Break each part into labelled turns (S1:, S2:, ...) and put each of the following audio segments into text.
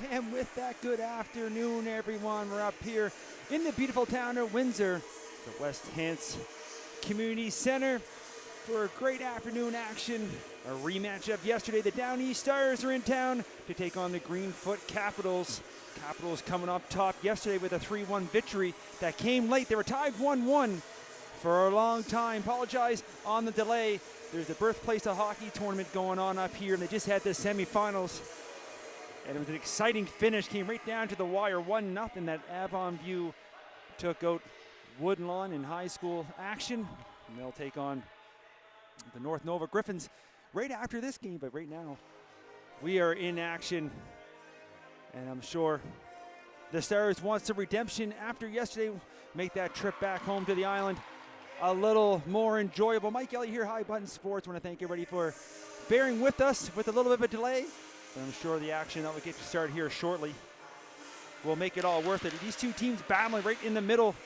S1: And with that, good afternoon, everyone. We're up here in the beautiful town of Windsor, the West Hants Community Center, for a great afternoon action. A rematch of yesterday. The Down East Stars are in town to take on the Greenfoot Capitals. Capitals coming up top yesterday with a 3-1 victory that came late. They were tied 1-1 for a long time. Apologize on the delay. There's a birthplace of hockey tournament going on up here, and they just had the semifinals. And it was an exciting finish. Came right down to the wire, 1-0. That Avon View took out Woodlawn in high school action. And they'll take on the North Nova Griffins right after this game. But right now, we are in action. And I'm sure the Stars want some redemption after yesterday. Make that trip back home to the island a little more enjoyable. Mike Elliott here, High Button Sports. Want to thank everybody for bearing with us with a little bit of a delay. But I'm sure the action that will get you started here shortly will make it all worth it. These two teams battling right in the middle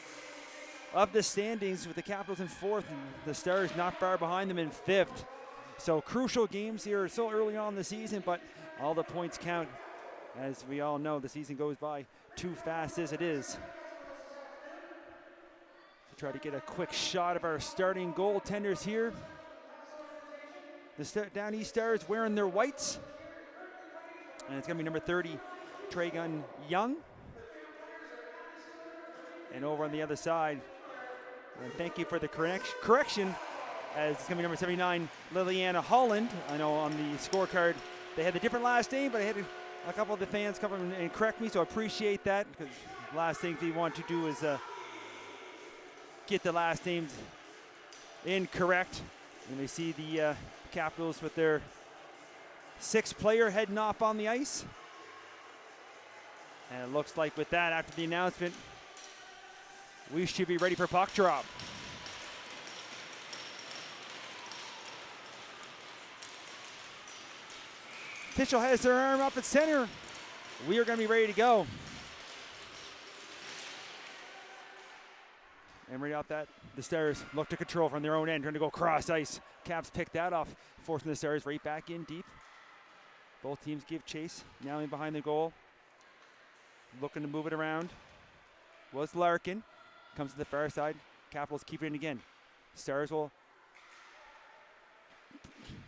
S1: of the standings, with the Capitals in fourth and the Stars not far behind them in fifth. So crucial games here so early on in the season, but all the points count. As we all know, the season goes by too fast as it is. To try to get a quick shot of our starting goaltenders here. The Down East Stars wearing their whites. And it's going to be number 30, Traegun Young. And over on the other side, and thank you for the correction, as it's going to be number 79, Liliana Holland. I know on the scorecard they had a different last name, but I had a couple of the fans come and correct me, so I appreciate that, because the last thing we want to do is get the last names incorrect. And we see the Capitals with their sixth player heading off on the ice. And it looks like with that, after the announcement, we should be ready for puck drop. Official has their arm up at center. We are going to be ready to go. And right off that, the Stars look to control from their own end, trying to go cross ice. Caps pick that off, forcing the Stars right back in deep. Both teams give chase, now in behind the goal. Looking to move it around. Was Larkin. Comes to the far side. Capitals keep it in again. Stars will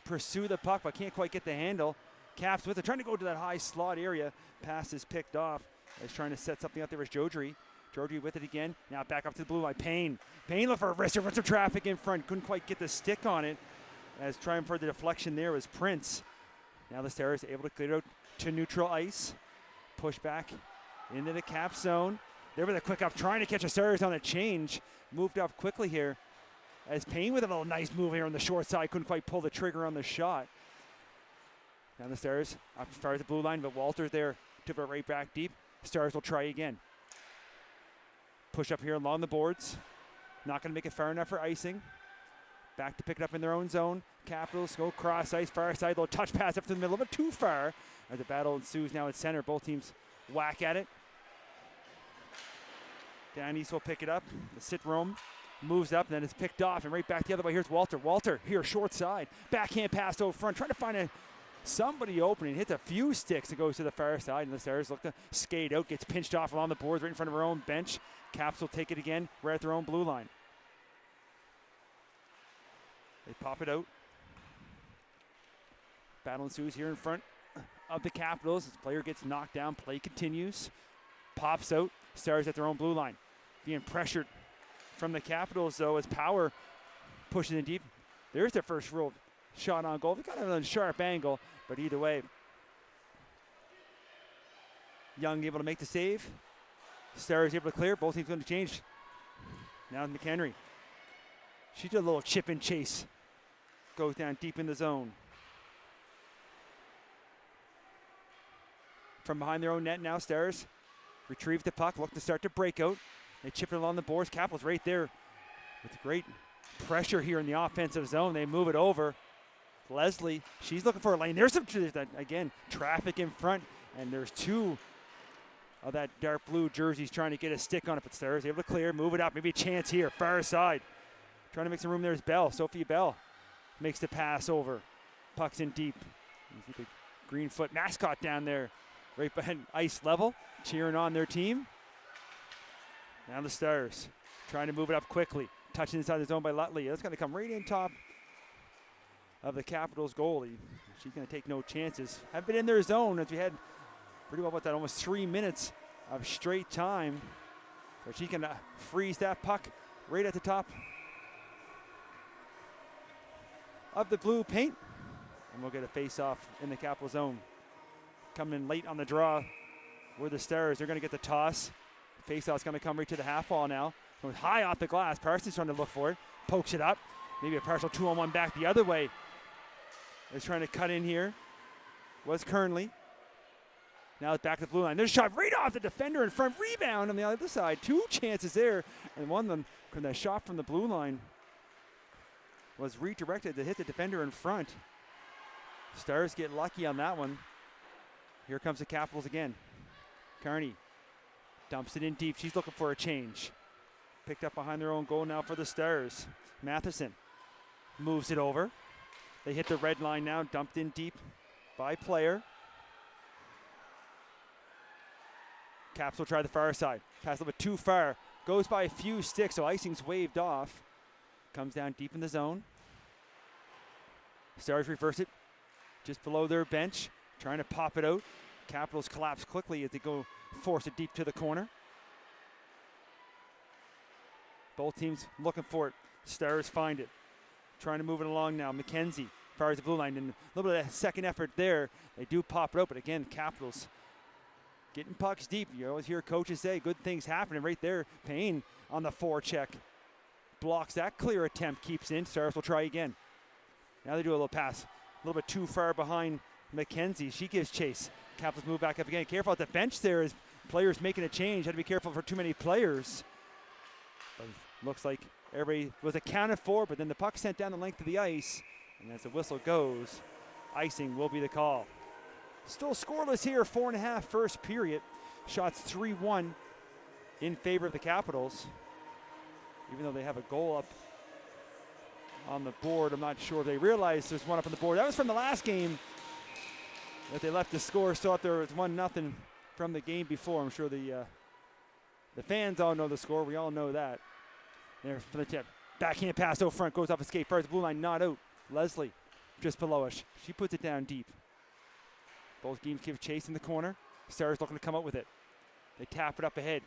S1: pursue the puck, but can't quite get the handle. Caps with it, trying to go to that high slot area. Pass is picked off. He's trying to set something up there with Jodry. Jodry with it again. Now back up to the blue line. Payne looked for a wrister, runs some traffic in front. Couldn't quite get the stick on it. As trying for the deflection there was Prince. Now the Stars able to clear it out to neutral ice. Push back into the Cap zone. There with a quick up, trying to catch the Stars on a change. Moved up quickly here. As Payne with a little nice move here on the short side. Couldn't quite pull the trigger on the shot. Now the Stars up as far as the blue line, but Walter there took it right back deep. Stars will try again. Push up here along the boards. Not going to make it far enough for icing. Back to pick it up in their own zone. Capitals go cross ice, far side, little touch pass up to the middle, a bit too far. As the battle ensues now at center, both teams whack at it. Down East will pick it up. The sit roam moves up, and then it's picked off, and right back the other way. Here's Walter. Walter here, short side. Backhand pass over front, trying to find somebody opening. Hits a few sticks and goes to the far side, and the Stars look to skate out, gets pinched off along the boards right in front of our own bench. Caps will take it again, right at their own blue line. They pop it out. Battle ensues here in front of the Capitals. As the player gets knocked down, play continues. Pops out, Stars at their own blue line. Being pressured from the Capitals, though, as Power pushes in deep. There's their first real shot on goal. They got it on a sharp angle, but either way, Young able to make the save. Stars able to clear. Both teams going to change. Now McHenry. She did a little chip and chase. Goes down deep in the zone. From behind their own net now, Stars retrieve the puck, look to start to break out. They chip it along the boards. Capitals right there with great pressure here in the offensive zone. They move it over. Leslie, she's looking for a lane. There's some, again, traffic in front, and there's two of that dark blue jerseys trying to get a stick on it, but Stars able to clear, move it up. Maybe a chance here, far side. Trying to make some room. There's Bell. Sophie Bell makes the pass over. Puck's in deep. You see the Greenfoot mascot down there right behind ice level, cheering on their team. Now the Stars trying to move it up quickly. Touching inside the zone by Lutley. That's going to come right in top of the Capitals goalie. She's going to take no chances. Have been in their zone as we had pretty well, almost 3 minutes of straight time. So she can freeze that puck right at the top of the blue paint. And we'll get a face-off in the Capital zone. Coming in late on the draw were the Stars. They're going to get the toss. Face-off's going to come right to the half wall now. Goes high off the glass. Parsons trying to look for it. Pokes it up. Maybe a partial 2-on-1 back the other way. Is trying to cut in here. Was Kernley. Now it's back to the blue line. There's a shot right off the defender in front. Rebound on the other side. 2 chances there. And one of them, from that shot from the blue line, was redirected to hit the defender in front. Stars get lucky on that one. Here comes the Capitals again. Kearney dumps it in deep. She's looking for a change. Picked up behind their own goal now for the Stars. Matheson moves it over. They hit the red line now, dumped in deep by Player. Caps will try the far side. Pass a little bit too far. Goes by a few sticks, so icing's waved off. Comes down deep in the zone. Stars reverse it just below their bench. Trying to pop it out. Capitals collapse quickly as they go force it deep to the corner. Both teams looking for it. Stars find it. Trying to move it along now. McKenzie fires the blue line. And a little bit of second effort there. They do pop it out, but again, Capitals getting pucks deep. You always hear coaches say good things happening right there. Payne on the forecheck. Blocks that clear attempt, keeps in. Stars will try again. Now they do a little pass. A little bit too far behind McKenzie. She gives chase. Capitals move back up again. Careful at the bench there as players making a change. Had to be careful for too many players. But looks like everybody was accounted for, but then the puck sent down the length of the ice. And as the whistle goes, icing will be the call. Still scoreless here, 4.5 first period. Shots 3-1 in favor of the Capitals. Even though they have a goal up on the board, I'm not sure they realize there's one up on the board. That was from the last game that they left the score. Still up there, it's 1-0 from the game before. I'm sure the fans all know the score. We all know that. There for the tip. Backhand pass out front, goes off a skate. Fires the blue line, not out. Leslie just below us. She puts it down deep. Both teams give chase in the corner. Stars looking to come out with it. They tap it up ahead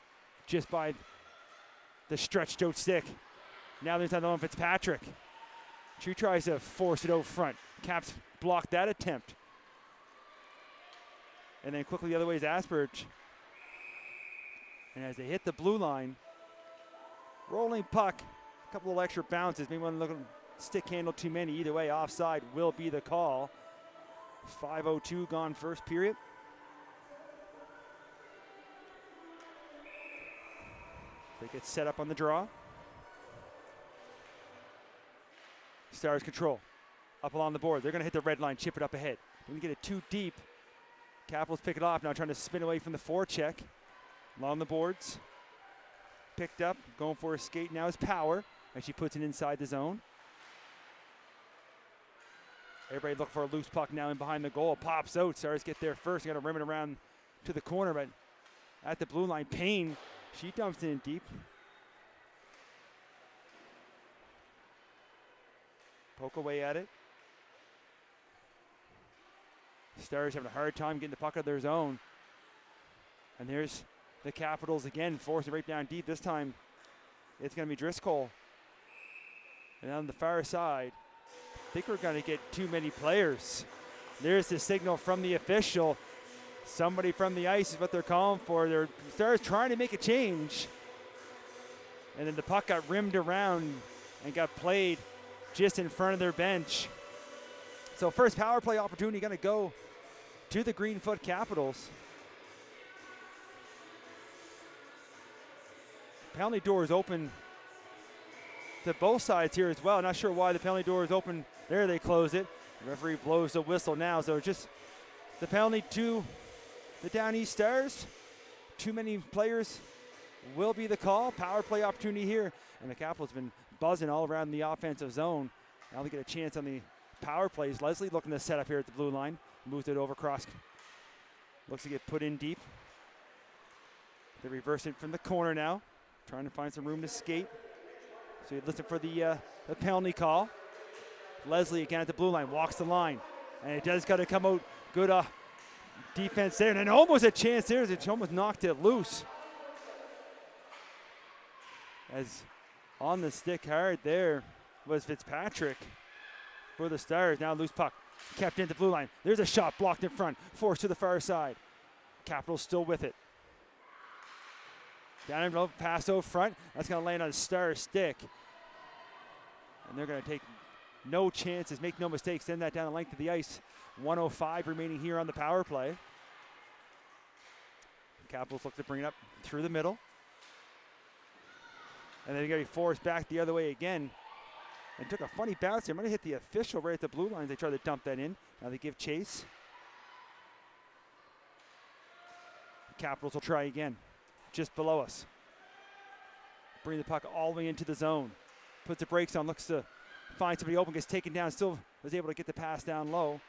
S1: just by the stretched out stick. Now there's another one, Fitzpatrick. She tries to force it out front. Caps block that attempt. And then quickly the other way is Asperge. And as they hit the blue line, rolling puck, a couple of extra bounces. Maybe one look stick handle too many. Either way, offside will be the call. 5:02 gone first period. They get set up on the draw. Stars control. Up along the board. They're going to hit the red line, chip it up ahead. They're going to get it too deep. Capitals pick it off now, trying to spin away from the forecheck. Along the boards. Picked up, going for a skate now is Power, and she puts it inside the zone. Everybody look for a loose puck now in behind the goal. Pops out. Stars get there first. Got to rim it around to the corner, but at the blue line, Payne, she dumps it in deep. Poke away at it. Stars having a hard time getting the puck out of their zone. And there's the Capitals again, forcing it right down deep. This time, it's going to be Driscoll. And on the far side, I think we're going to get too many players. There's the signal from the official. Somebody from the ice is what they're calling for. They're Stars trying to make a change. And then the puck got rimmed around and got played just in front of their bench. So first power play opportunity going to go to the Greenfoot Capitals. Penalty door is open to both sides here as well. Not sure why the penalty door is open. There they close it. The referee blows the whistle now. So just the penalty to the Down East Stars. Too many players will be the call. Power play opportunity here. And the Capitals have been buzzing all around the offensive zone. Now they get a chance on the power plays. Leslie looking to set up here at the blue line. Moves it over across Looks to get put in deep. They reverse it from the corner now, trying to find some room to skate. So you listen for the penalty call. Leslie again at the blue line, walks the line. And it does got to come out good defense there. And almost a chance there as it almost knocked it loose. As on the stick hard there was Fitzpatrick for the Stars. Now loose puck, kept into the blue line. There's a shot blocked in front, forced to the far side. Capitals still with it. Down in the pass over front. That's going to land on a Star stick. And they're going to take no chances, make no mistakes, send that down the length of the ice. 1:05 remaining here on the power play. Capitals look to bring it up through the middle. And then they're going to be forced back the other way again. And took a funny bounce here. Might have hit the official right at the blue line. They try to dump that in. Now they give chase. Capitals will try again. Just below us. Bring the puck all the way into the zone. Puts the brakes on, looks to find somebody open, gets taken down, still was able to get the pass down low.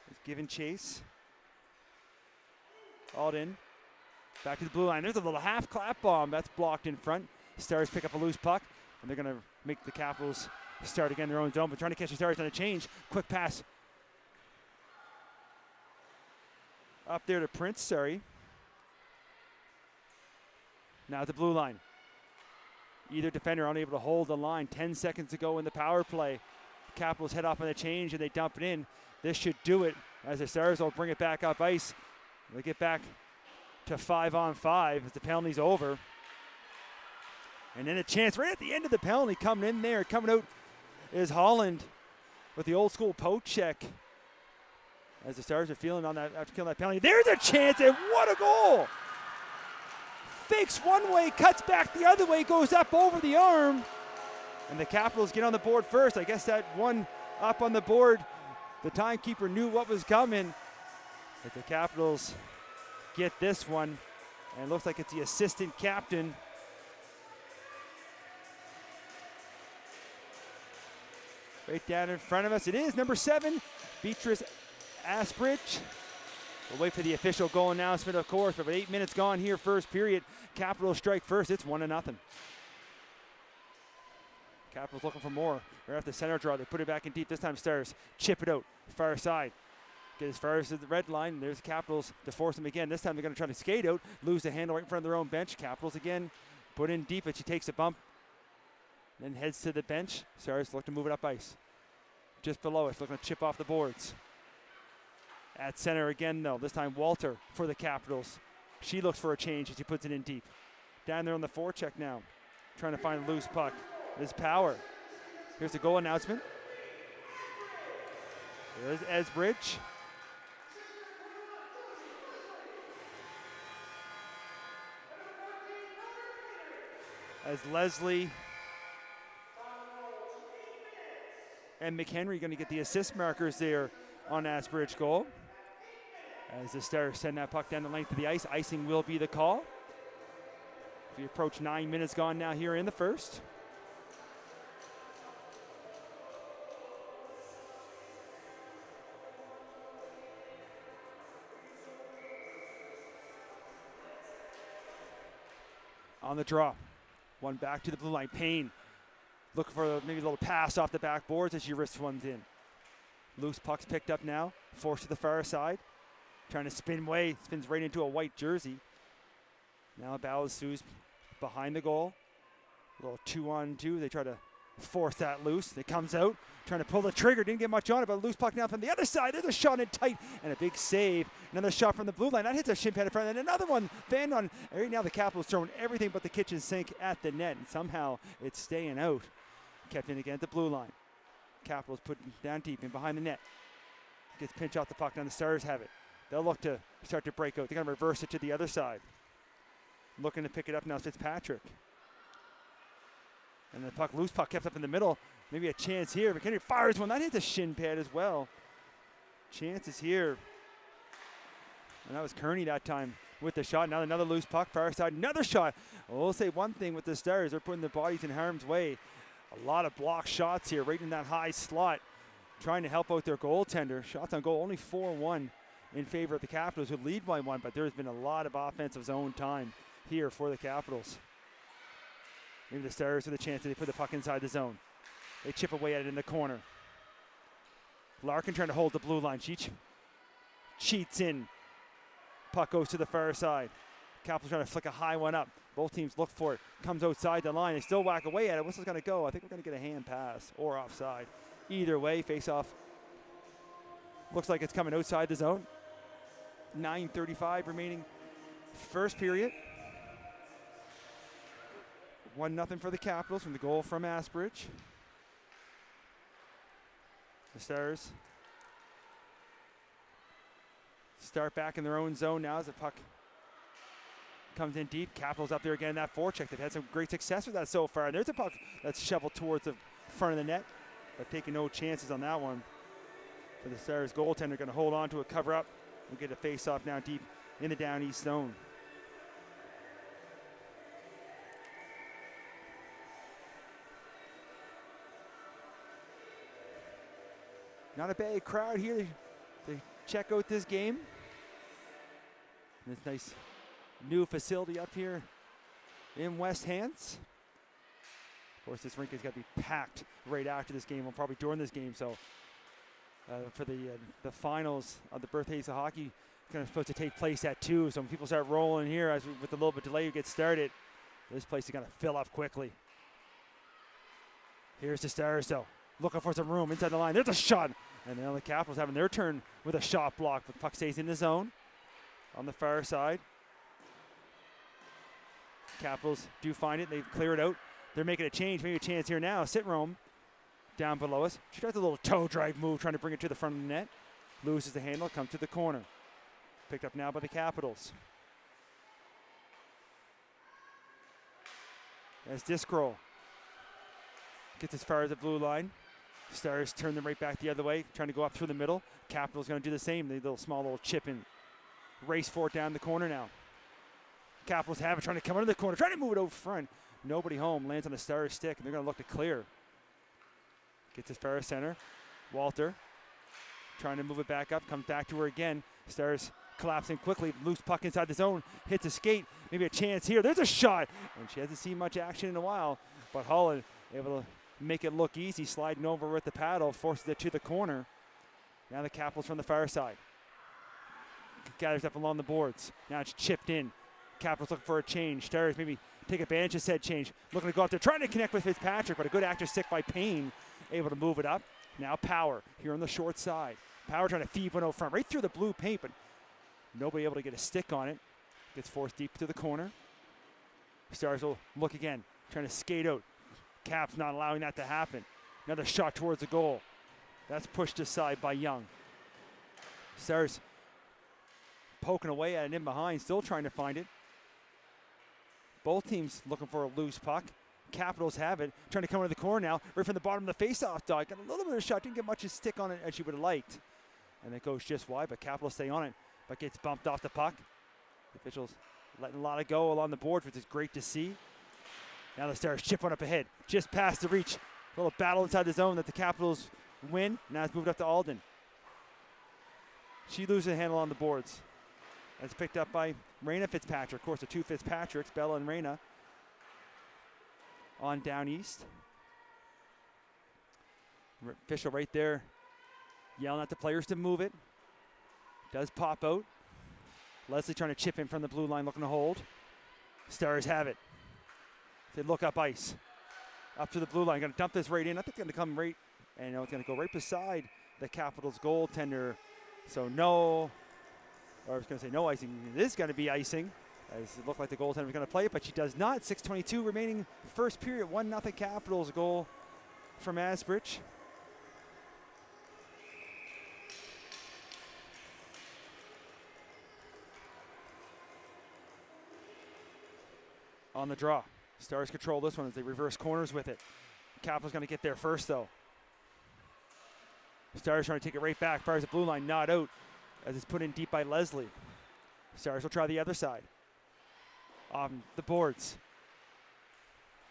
S1: He's given chase. All in. Back to the blue line. There's a little half clap bomb that's blocked in front. Stars pick up a loose puck, and they're going to make the Capitals start again their own zone, but trying to catch the Stars on a change. Quick pass. Up there to Prince, sorry. Now at the blue line. Either defender unable to hold the line. 10 seconds to go in the power play. Capitals head off on the change and they dump it in. This should do it as the Stars will bring it back up ice. They get back to 5-on-5 as the penalty's over. And then a chance right at the end of the penalty coming in there. Coming out is Holland with the old school poke check. As the Stars are feeling on that after killing that penalty. There's a chance and what a goal! Fakes one way, cuts back the other way, goes up over the arm. And the Capitals get on the board first. I guess that one up on the board, the timekeeper knew what was coming. But the Capitals get this one. And it looks like it's the assistant captain. Right down in front of us. It is number 7, Beatrice Asbridge. We'll wait for the official goal announcement, of course, but with 8 minutes gone here, first period. Capitals strike first. It's 1-0. Capitals looking for more. Right off the center draw, they put it back in deep. This time Stars chip it out, far side. Get as far as the red line. There's Capitals to force them again. This time they're going to try to skate out, lose the handle right in front of their own bench. Capitals again put in deep, but she takes a bump, then heads to the bench. Stars look to move it up ice. Just below us, looking to chip off the boards. At center again, though. This time Walter for the Capitals. She looks for a change as she puts it in deep. Down there on the forecheck now. Trying to find a loose puck. There's Power. Here's the goal announcement. There's Esbridge. As Leslie and McHenry going to get the assist markers there on Asbridge goal. As the Stars send that puck down the length of the ice, icing will be the call. We approach 9 minutes gone now here in the first. On the draw, one back to the blue line. Payne looking for maybe a little pass off the backboards as she wrists one in. Loose puck's picked up now, forced to the far side. Trying to spin away, spins right into a white jersey. Now Balasu's behind the goal. A little 2-on-2. They try to force that loose. It comes out, trying to pull the trigger. Didn't get much on it, but a loose puck now from the other side. There's a shot in tight and a big save. Another shot from the blue line. That hits a shin pad in front. And another one, Van on. Right now the Capitals throwing everything but the kitchen sink at the net. And somehow it's staying out. Kept in again at the blue line. Capitals put down deep and behind the net. Gets pinch off the puck. Now the Stars have it. They'll look to start to break out. They're going to reverse it to the other side. Looking to pick it up now, Fitzpatrick. And the puck, loose puck kept up in the middle. Maybe a chance here. McHenry fires one. That hits a shin pad as well. Chances here. And that was Kearney that time with the shot. Now another loose puck, far side, another shot. Well, we'll say one thing with the Stars. They're putting their bodies in harm's way. A lot of block shots here, right in that high slot. Trying to help out their goaltender. Shots on goal, only 4-1 in favor of the Capitals, who lead by 1, but there's been a lot of offensive zone time here for the Capitals. Maybe the Stars with a chance that they put the puck inside the zone. They chip away at it in the corner. Larkin trying to hold the blue line. Cheats in. Puck goes to the far side. Capitals trying to flick a high one up. Both teams look for it. Comes outside the line. They still whack away at it. Whistle's going to go. I think we're going to get a hand pass or offside. Either way, face off. Looks like it's coming outside the zone. 9:35 remaining first period. 1-0 for the Capitals from the goal from Asbridge. The Stars start back in their own zone now as the puck comes in deep. Capitals up there again, that forecheck. They've had some great success with that so far. And there's a puck that's shoveled towards the front of the net, but taking no chances on that one. For the Stars goaltender, going to hold on to a cover up. We'll get a face-off now deep in the down east zone. Not a bad crowd here. They check out this game. This nice new facility up here in West Hants. Of course, this rink is going to be packed right after this game, or probably during this game. So for the finals of the Birthdays of Hockey, kind of supposed to take place at 2. So when people start rolling here, as with a little bit delay, we get started. This place is going to fill up quickly. Here's the Stars, though, looking for some room inside the line. There's a shot. And now the Capitals having their turn with a shot block. But the puck stays in the zone on the far side. Capitals do find it. They clear it out. They're making a change. Maybe a chance here now. Sit-Rome down below us. She tries a little toe drag move, trying to bring it to the front of the net. Loses the handle. Comes to the corner. Picked up now by the Capitals. As Discroll gets as far as the blue line. Stars turn them right back the other way, trying to go up through the middle. Capitals going to do the same. The little chip in. Race for it down the corner now. Capitals have it, trying to come under the corner, trying to move it over front. Nobody home, lands on the Stars stick, and they're going to look to clear. Gets as far as center. Walter trying to move it back up, comes back to her again. Stars collapsing quickly, loose puck inside the zone, hits a skate, maybe a chance here. There's a shot, and she hasn't seen much action in a while, but Holland able to make it look easy, sliding over with the paddle, forces it to the corner. Now the Capitals from the far side. Gathers up along the boards. Now it's chipped in. Capitals looking for a change. Stars maybe take advantage of said change. Looking to go up there, trying to connect with Fitzpatrick, but a good active stick by Payne, able to move it up. Now Power here on the short side. Power trying to feed one out front, right through the blue paint, but nobody able to get a stick on it. Gets forced deep to the corner. Stars will look again, trying to skate out. Caps not allowing that to happen. Another shot towards the goal. That's pushed aside by Young. Stars poking away at it in behind, still trying to find it. Both teams looking for a loose puck. Capitals have it, trying to come into the corner now, right from the bottom of the face-off dot. Got a little bit of a shot, didn't get much of a stick on it as you would have liked. And it goes just wide, but Capitals stay on it, but gets bumped off the puck. The officials letting a lot of go along the boards, which is great to see. Now the Stars chip one up ahead, just past the reach. A little battle inside the zone that the Capitals win. Now it's moved up to Alden. She loses the handle on the boards. That's picked up by Raina Fitzpatrick. Of course, the two Fitzpatricks, Bella and Raina, on down east. Official right there yelling at the players to move it. Does pop out. Leslie trying to chip in from the blue line, looking to hold. Stars have it. They look up ice. Up to the blue line. Going to dump this right in. I think it's going to come right, and it's going to go right beside the Capitals goaltender. So no, or I was going to say no icing. It is going to be icing, as it looked like the goaltender was going to play it, but she does not. 6:22 remaining first period. 1-0 Capitals goal from Asbridge. On the draw. Stars control this one as they reverse corners with it. Capitals going to get there first, though. Stars trying to take it right back. Fires the blue line, not out, as it's put in deep by Leslie. Stars will try the other side. On the boards.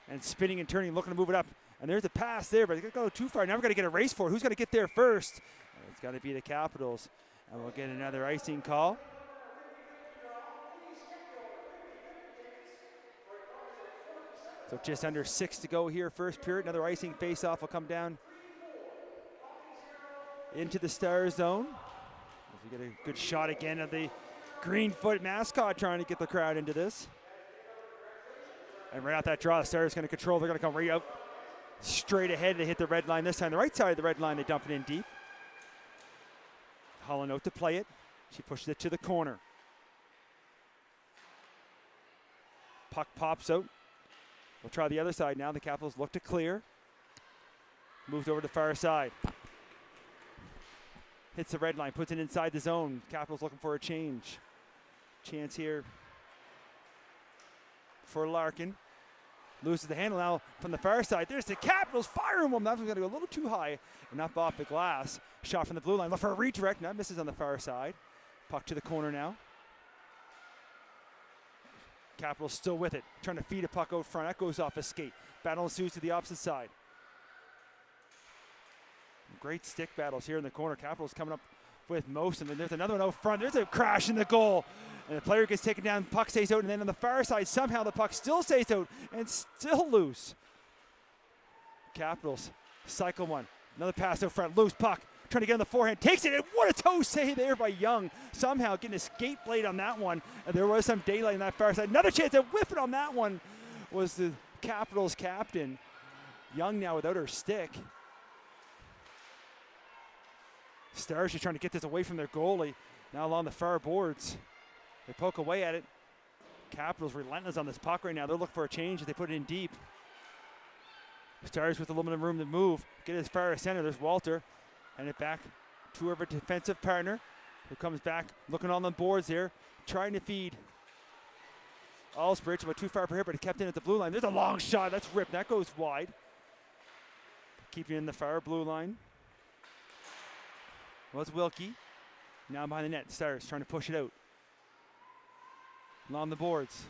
S1: And spinning and turning, looking to move it up. And there's a pass there, but it's going to go too far. Now we're going to get a race for it. Who's going to get there first? And it's going to be the Capitals. And we'll get another icing call. So just under 6 to go here, first period. Another icing face-off will come down into the Star zone. As we get a good shot again of the Greenfoot mascot trying to get the crowd into this. And right off that draw, the Stars going to control. They're going to come right out straight ahead. They hit the red line this time. The right side of the red line, they dump it in deep. Holland out to play it. She pushes it to the corner. Puck pops out. We'll try the other side now. The Capitals look to clear. Moves over to the far side. Hits the red line, puts it inside the zone. Capitals looking for a change. Chance here for Larkin. Loses the handle now from the far side. There's the Capitals firing one. That was going to go a little too high and up off the glass. Shot from the blue line. Look for a redirect. Now misses on the far side. Puck to the corner now. Capitals still with it. Trying to feed a puck out front. That goes off a skate. Battle ensues to the opposite side. Great stick battles here in the corner. Capitals coming up with most, and then there's another one out front. There's a crash in the goal, and the player gets taken down. Puck stays out, and then on the far side, somehow the puck still stays out and still loose. Capitals cycle one. Another pass out front. Loose puck. Trying to get on the forehand. Takes it, and what a toe save there by Young. Somehow getting a skate blade on that one, and there was some daylight on that far side. Another chance to whip it on that one was the Capitals captain. Young now without her stick. Stars just trying to get this away from their goalie. Now along the far boards. They poke away at it. Capitals relentless on this puck right now. They'll look for a change as they put it in deep. Stars with a little bit of room to move. Get as far as center. There's Walter. And it back to her defensive partner, who comes back looking on the boards here. Trying to feed Allsbridge, but too far for her, but it kept in at the blue line. There's a long shot. That's ripped. That goes wide. Keeping in the far blue line was Wilkie. Now behind the net. Stars trying to push it out. Along the boards.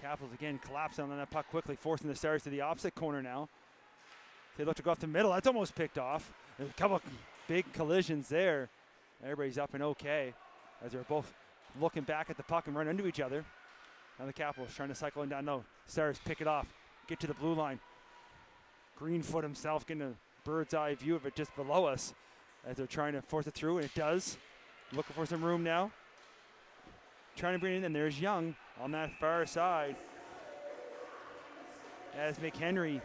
S1: Capitals again collapsing on that puck quickly, forcing the Stars to the opposite corner now. They look to go off the middle. That's almost picked off. There's a couple of big collisions there. Everybody's up and okay as they're both looking back at the puck and run into each other. Now the Capitals trying to cycle in down low. Stars pick it off. Get to the blue line. Greenfoot himself getting a bird's eye view of it just below us as they're trying to force it through, and it does. Looking for some room now. Trying to bring it in, and there's Young on that far side. As McHenry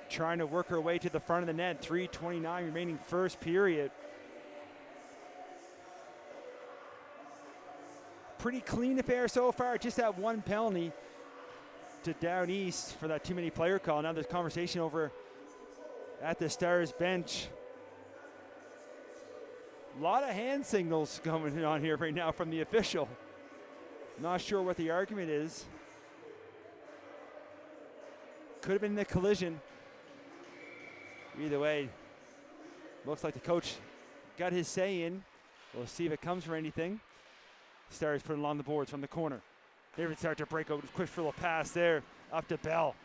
S1: trying to work her way to the front of the net. 3:29 remaining first period. Pretty clean affair so far. Just that one penalty to down east for that too many player call. Now there's conversation over at the Stars bench. A lot of hand signals going on here right now from the official. Not sure what the argument is. Could have been the collision. Either way, looks like the coach got his say in. We'll see if it comes from anything. Stars put it along the boards from the corner. They would start to break out. Quick little pass there up to Bell.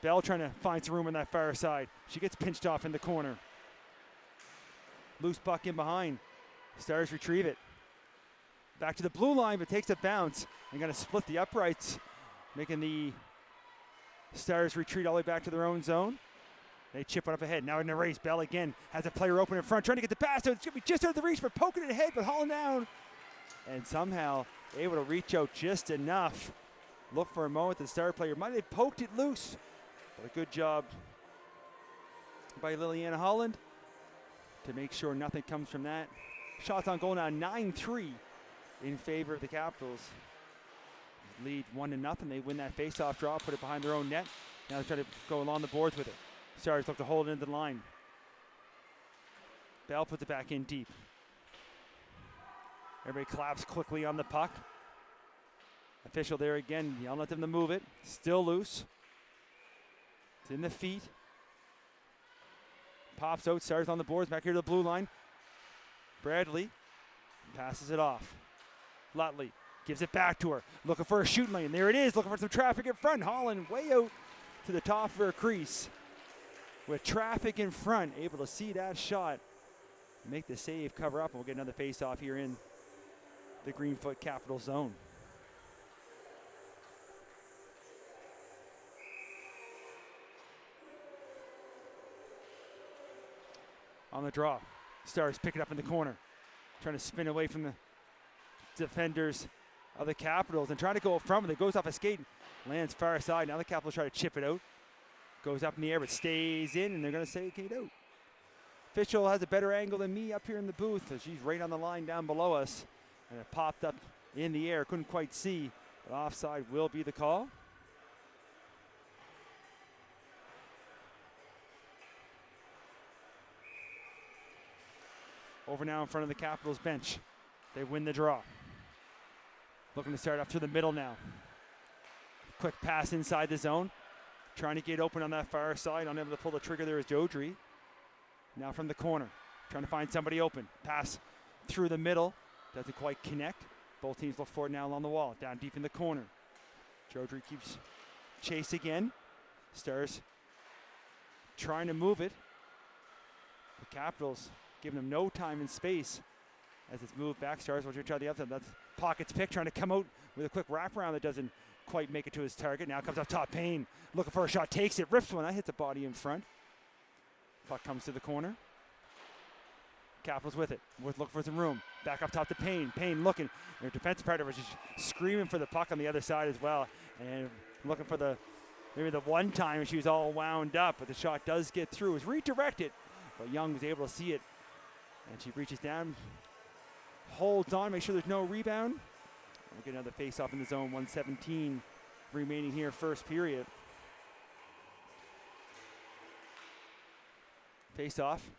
S1: Bell trying to find some room on that far side. She gets pinched off in the corner. Loose puck in behind. Stars retrieve it. Back to the blue line, but takes a bounce and going to split the uprights, making the Stars retreat all the way back to their own zone. They chip it up ahead. Now in the race, Bell again has a player open in front, trying to get the pass. So it's going to be just out of the reach, but poking it ahead, but hauling down. And somehow able to reach out just enough. Look for a moment, the Star player might have poked it loose. But a good job by Liliana Holland to make sure nothing comes from that. Shots on goal now, 9-3 in favor of the Capitals. Lead 1-0. They win that face-off draw, put it behind their own net. Now they try to go along the boards with it. Stars look to hold it into the line. Bell puts it back in deep. Everybody claps quickly on the puck. Official there again, yelling at them to move it. Still loose. It's in the feet. Pops out, Stars on the boards, back here to the blue line. Bradley passes it off. Lutley gives it back to her. Looking for a shooting lane. There it is, looking for some traffic in front. Holland way out to the top of her crease. With traffic in front, able to see that shot. make the save, cover up, and we'll get another face-off here in the Greenfoot Capital zone. On the draw, Stars pick it up in the corner, trying to spin away from the defenders of the Capitals and trying to go from it. It goes off a skate, lands far side. Now the Capitals try to chip it out. Goes up in the air, but stays in, and they're going to say it out. Official has a better angle than me up here in the booth, so she's right on the line down below us. And it popped up in the air, couldn't quite see, but offside will be the call. Over now in front of the Capitals bench. They win the draw. Looking to start up through the middle now. Quick pass inside the zone. Trying to get open on that far side. Unable to pull the trigger there is Jodry. Now from the corner. Trying to find somebody open. Pass through the middle. Doesn't quite connect. Both teams look for it now along the wall. Down deep in the corner. Jodry keeps chase again. Stars trying to move it. The Capitals giving them no time and space as it's moved back. Stars will try the outside. That's Pocket's pick, trying to come out with a quick wraparound that doesn't quite make it to his target. Now comes up top, Payne looking for a shot, takes it, rips one. That hits a body in front. Puck comes to the corner. Capitals with it. Worth looking for some room. Back up top to Payne. Payne looking. Their defensive partner was just screaming for the puck on the other side as well. And looking for maybe the one time she was all wound up, but the shot does get through. It was redirected, but Young was able to see it. And she reaches down, holds on, make sure there's no rebound. We'll get another face-off in the zone. 1:17 remaining here, first period. Face-off,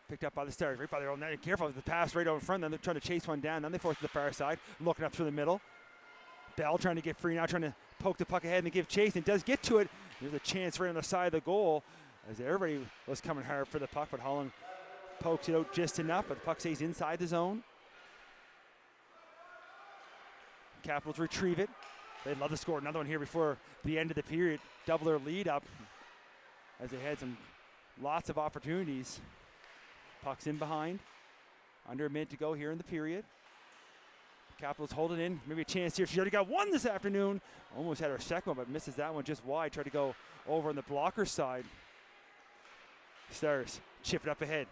S1: picked up by the Stars, right by their own net. Careful with the pass right over in front. Then they're trying to chase one down. Then they force to the far side, looking up through the middle. Bell trying to get free now, trying to poke the puck ahead and give chase, and does get to it. There's a chance right on the side of the goal as everybody was coming hard for the puck, but Holland pokes it out just enough, but the puck stays inside the zone. Capitals retrieve it. They'd love to score another one here before the end of the period. Double their lead up as they had lots of opportunities. Puck's in behind. Under a minute to go here in the period. Capitals hold it in. Maybe a chance here. She already got one this afternoon. Almost had her second one, but misses that one just wide. Tried to go over on the blocker side. Stars chip it up ahead.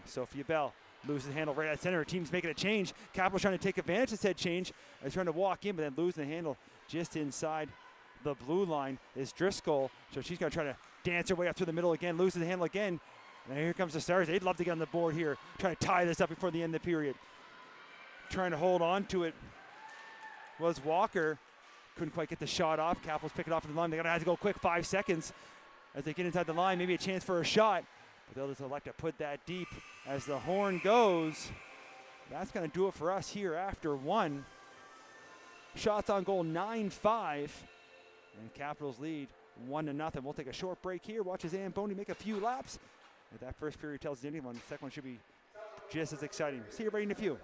S1: Sophia Bell loses the handle right at center. Her team's making a change. Capitals trying to take advantage of said change. They're trying to walk in, but then losing the handle just inside the blue line is Driscoll. So she's going to try to dance her way up through the middle again. Loses the handle again. And here comes the Stars. They'd love to get on the board here. Trying to tie this up before the end of the period. Trying to hold on to it was Walker. Couldn't quite get the shot off. Capitals pick it off the line. They're going to have to go quick, 5 seconds as they get inside the line. Maybe a chance for a shot. But they'll just elect to put that deep as the horn goes. That's going to do it for us here after one. Shots on goal 9-5. And Capitals lead 1-0. We'll take a short break here. Watch Zamboni make a few laps. If that first period tells anyone, the second one should be just as exciting. See everybody in a few.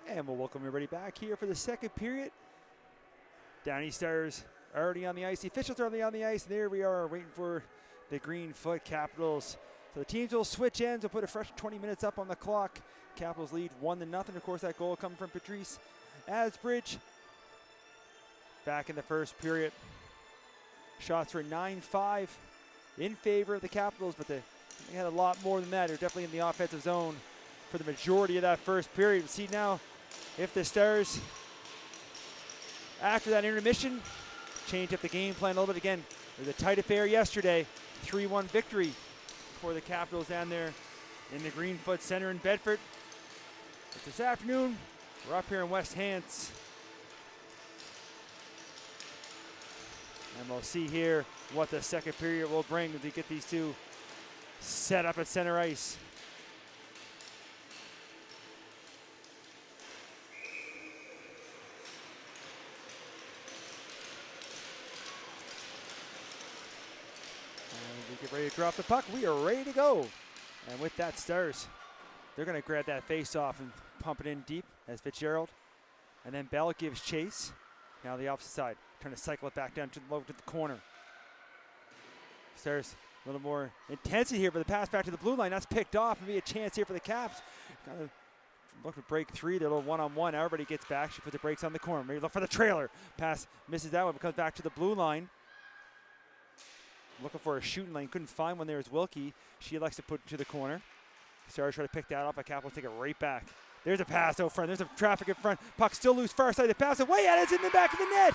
S1: And we'll welcome everybody back here for the second period. Downey Stars already on the ice. The officials are already on the ice. And there we are waiting for the Greenfoot Capitals. So the teams will switch ends. We'll put a fresh 20 minutes up on the clock. Capitals lead 1-0. Of course, that goal coming from Patrice Asbridge. Back in the first period. Shots were 9-5 in favor of the Capitals, but they had a lot more than that. They're definitely in the offensive zone for the majority of that first period. We'll see now if the Stars, after that intermission, change up the game plan a little bit. Again, it was a tight affair yesterday. 3-1 victory for the Capitals down there in the Greenfoot Center in Bedford. But this afternoon, we're up here in West Hants. And we'll see here what the second period will bring as we get these two set up at center ice. And we get ready to drop the puck. We are ready to go. And with that, Stars, they're going to grab that face off and pump it in deep as Fitzgerald. And then Bell gives chase. Now the opposite side, trying to cycle it back down to the corner. Stars a little more intensity here, but the pass back to the blue line, that's picked off and be a chance here for the Caps. Got to look for break three, they're a little one-on-one. Everybody gets back, she puts the brakes on the corner. Maybe look for the trailer. Pass misses that one, but comes back to the blue line. Looking for a shooting lane, couldn't find one there as Wilkie. She elects to put it to the corner. Stars try to pick that off, but Capitals take it right back. There's a pass out front. There's a traffic in front. Puck still loose far side. The pass away at it. It's in the back of the net.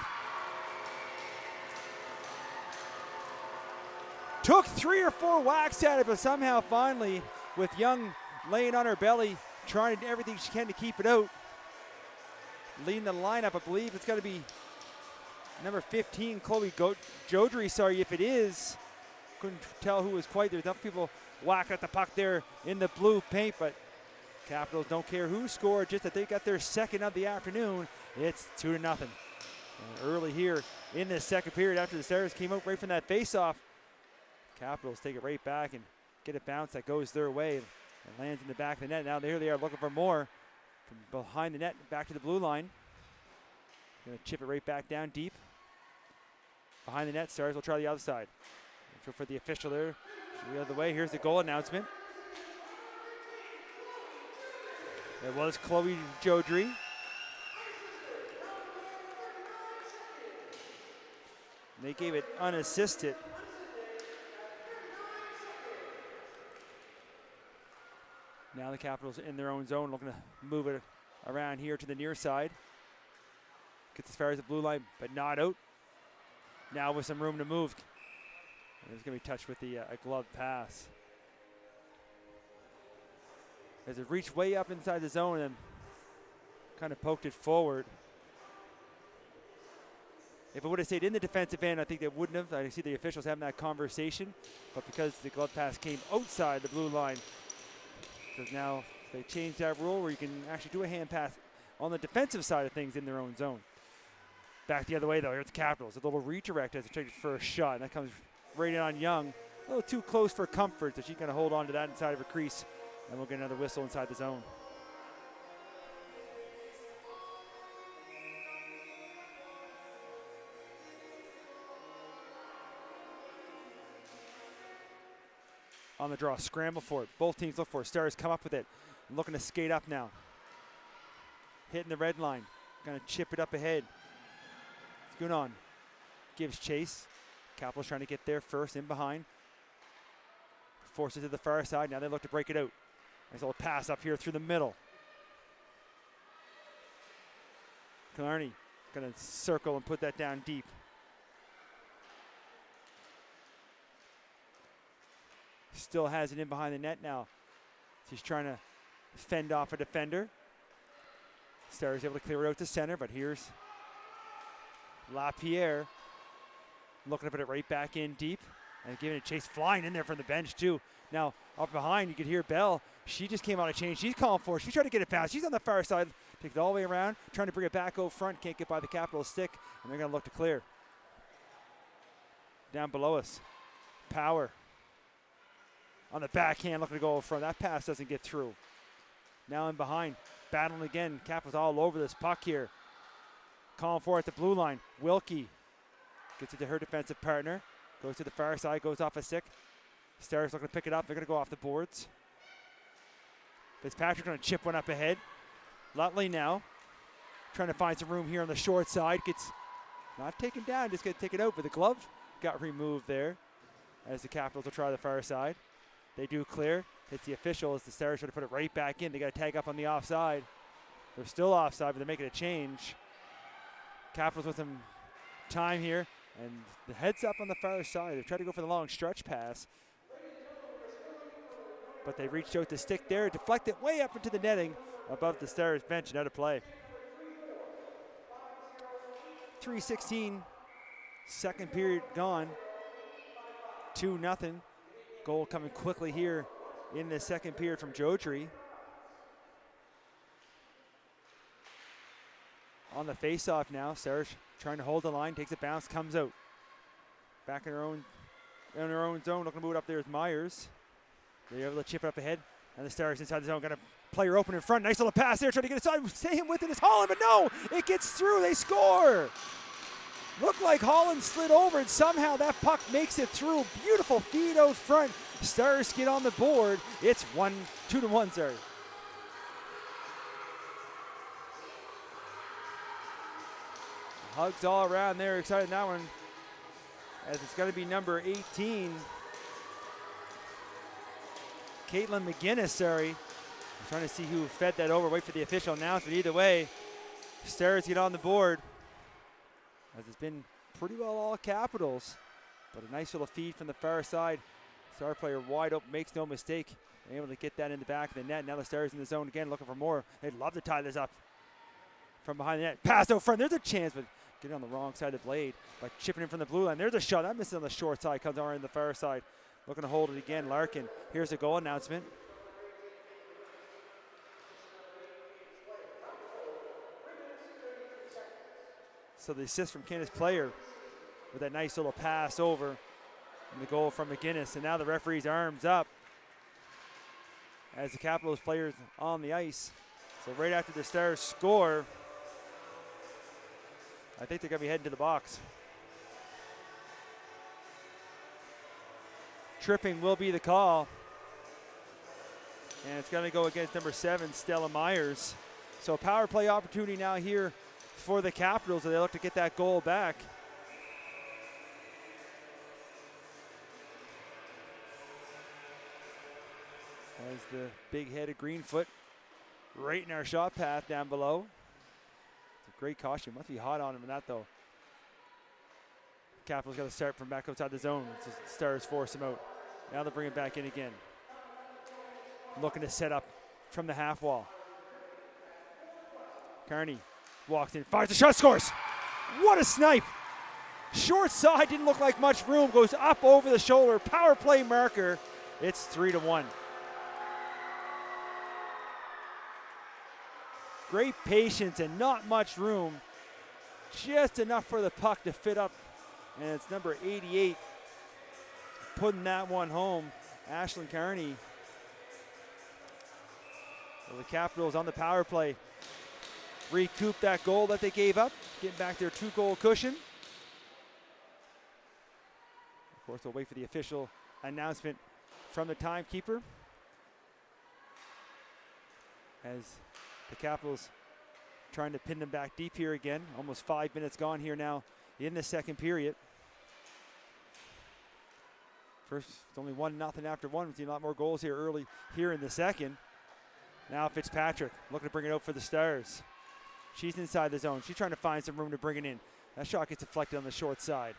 S1: Took 3 or 4 whacks at it, but somehow finally, with Young laying on her belly, trying to do everything she can to keep it out. Leading the lineup, I believe it's got to be number 15, Chloe Jodry. Sorry if it is. Couldn't tell who was quite there. Enough people whacking at the puck there in the blue paint, but Capitals don't care who scored, just that they got their second of the afternoon. It's 2-0. And early here in the second period, after the Stars came out right from that face-off, Capitals take it right back and get a bounce that goes their way and lands in the back of the net. Now here they are looking for more from behind the net, back to the blue line. Gonna chip it right back down deep. Behind the net, Stars will try the other side. For the official there, the other way. Here's the goal announcement. It was Chloe Jodry. They gave it unassisted. Now the Capitals in their own zone, looking to move it around here to the near side. Gets as far as the blue line, but not out. Now with some room to move. There's going to be touched with the a glove pass. As it reached way up inside the zone and kind of poked it forward. If it would have stayed in the defensive end, I think they wouldn't have. I see the officials having that conversation. But because the glove pass came outside the blue line, so now they changed that rule where you can actually do a hand pass on the defensive side of things in their own zone. Back the other way, though. Here's the Capitals. A little redirect as they take it for a shot. And that comes right in on Young. A little too close for comfort, so she's going to hold on to that inside of her crease. And we'll get another whistle inside the zone. On the draw, scramble for it. Both teams look for it. Stars come up with it. Looking to skate up now. Hitting the red line. Going to chip it up ahead. Gunan gives chase. Capitals trying to get there first, in behind. Forces it to the far side. Now they look to break it out. Nice little pass up here through the middle. Killarney going to circle and put that down deep. Still has it in behind the net now. He's trying to fend off a defender. Stars able to clear it out to center, but here's LaPierre looking to put it right back in deep and giving it a chase, flying in there from the bench too. Now up behind, you could hear Bell. She just came out of change. She's calling for it. She's trying to get it past. She's on the far side, takes it all the way around, trying to bring it back out front. Can't get by the Capitol stick, and they're going to look to clear. Down below us, Power on the backhand, looking to go out front. That pass doesn't get through. Now in behind, battling again. Capitals all over this puck here. Calling for it at the blue line. Wilkie gets it to her defensive partner. Goes to the far side, goes off a stick. Stars looking to pick it up. They're going to go off the boards. Fitzpatrick going to chip one up ahead. Lutley now trying to find some room here on the short side. Gets not taken down, just going to take it out, but the glove got removed there as the Capitals will try the far side. They do clear. Hits the official as the Stars try to put it right back in. They got to tag up on the offside. They're still offside, but they're making a change. Capitals with some time here, and the heads up on the far side. They've tried to go for the long stretch pass, but they reached out to stick there, deflect it way up into the netting above the Stars bench and out of play. 3:16, second period gone. 2-0. Goal coming quickly here in the second period from Jotry. On the face-off now, Stars trying to hold the line, takes a bounce, comes out. Back in her own zone, looking to move it up there is Myers. They're able to chip it up ahead, and the Stars inside the zone, got a player open in front. Nice little pass there, trying to get it inside. Staying with it is Holland, but no, it gets through, they score. Looked like Holland slid over, and somehow that puck makes it through. Beautiful feed out front. Stars get on the board. It's 2-1, sorry. Hugs all around there, excited in that one, as it's going to be number 18. Caitlin McGinnis, trying to see who fed that over. Wait for the official announcement. Either way, Stars get on the board, as it's been pretty well all Capitals, but a nice little feed from the far side. Star player wide open, makes no mistake, able to get that in the back of the net. Now the Stars in the zone again, looking for more. They'd love to tie this up from behind the net. Pass out front, there's a chance, but getting on the wrong side of the blade by chipping in from the blue line. There's a shot, that misses on the short side, comes over in the far side. Looking to hold it again, Larkin. Here's a goal announcement. So the assist from Candace Player with that nice little pass over, and the goal from McGinnis. And now the referee's arms up as the Capitals players on the ice. So right after the Stars score, I think they're going to be heading to the box. Tripping will be the call. And it's going to go against number 7, Stella Myers. So power play opportunity now here for the Capitals, and they look to get that goal back. As the big head of Greenfoot right in our shot path down below. It's a great caution. Must be hot on him in that, though. Capitals got to start from back outside the zone. The Stars force him out. Now they bring it back in again. Looking to set up from the half wall. Carney walks in, fires the shot, scores. What a snipe. Short side, didn't look like much room. Goes up over the shoulder. Power play marker. It's 3-1. Great patience and not much room. Just enough for the puck to fit up. And it's number 88 putting that one home, Ashlyn Carney. So the Capitals on the power play recoup that goal that they gave up, getting back their 2-goal cushion. Of course, we'll wait for the official announcement from the timekeeper, as the Capitals trying to pin them back deep here again. Almost 5 minutes gone here now in the second period. First, it's only 1-0 after one. We've seen a lot more goals here early here in the second. Now Fitzpatrick looking to bring it out for the Stars. She's inside the zone. She's trying to find some room to bring it in. That shot gets deflected on the short side.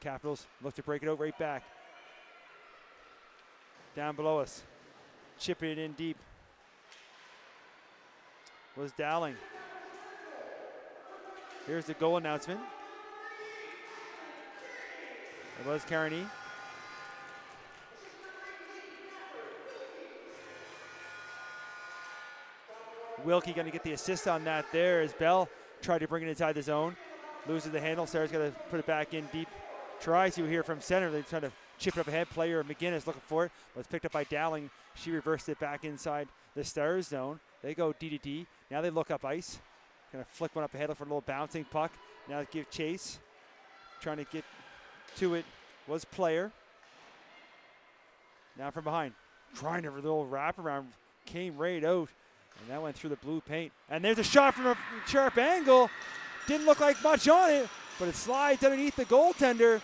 S1: Capitals look to break it out right back. Down below us. Chipping it in deep was Dowling. Here's the goal announcement. It was Carney. Wilkie going to get the assist on that there as Bell tried to bring it inside the zone. Loses the handle. Sarah's got to put it back in deep. Tries to here from center. They're trying to chip it up ahead. Player McGinnis looking for it, but it's picked up by Dowling. She reversed it back inside the Stars zone. They go D to D. Now they look up ice. Gonna flick one up ahead for a little bouncing puck. Now they give chase. Trying to get to it was Player. Now from behind. Trying to little wraparound. Came right out. And that went through the blue paint. And there's a shot from a sharp angle. Didn't look like much on it, but it slides underneath the goaltender.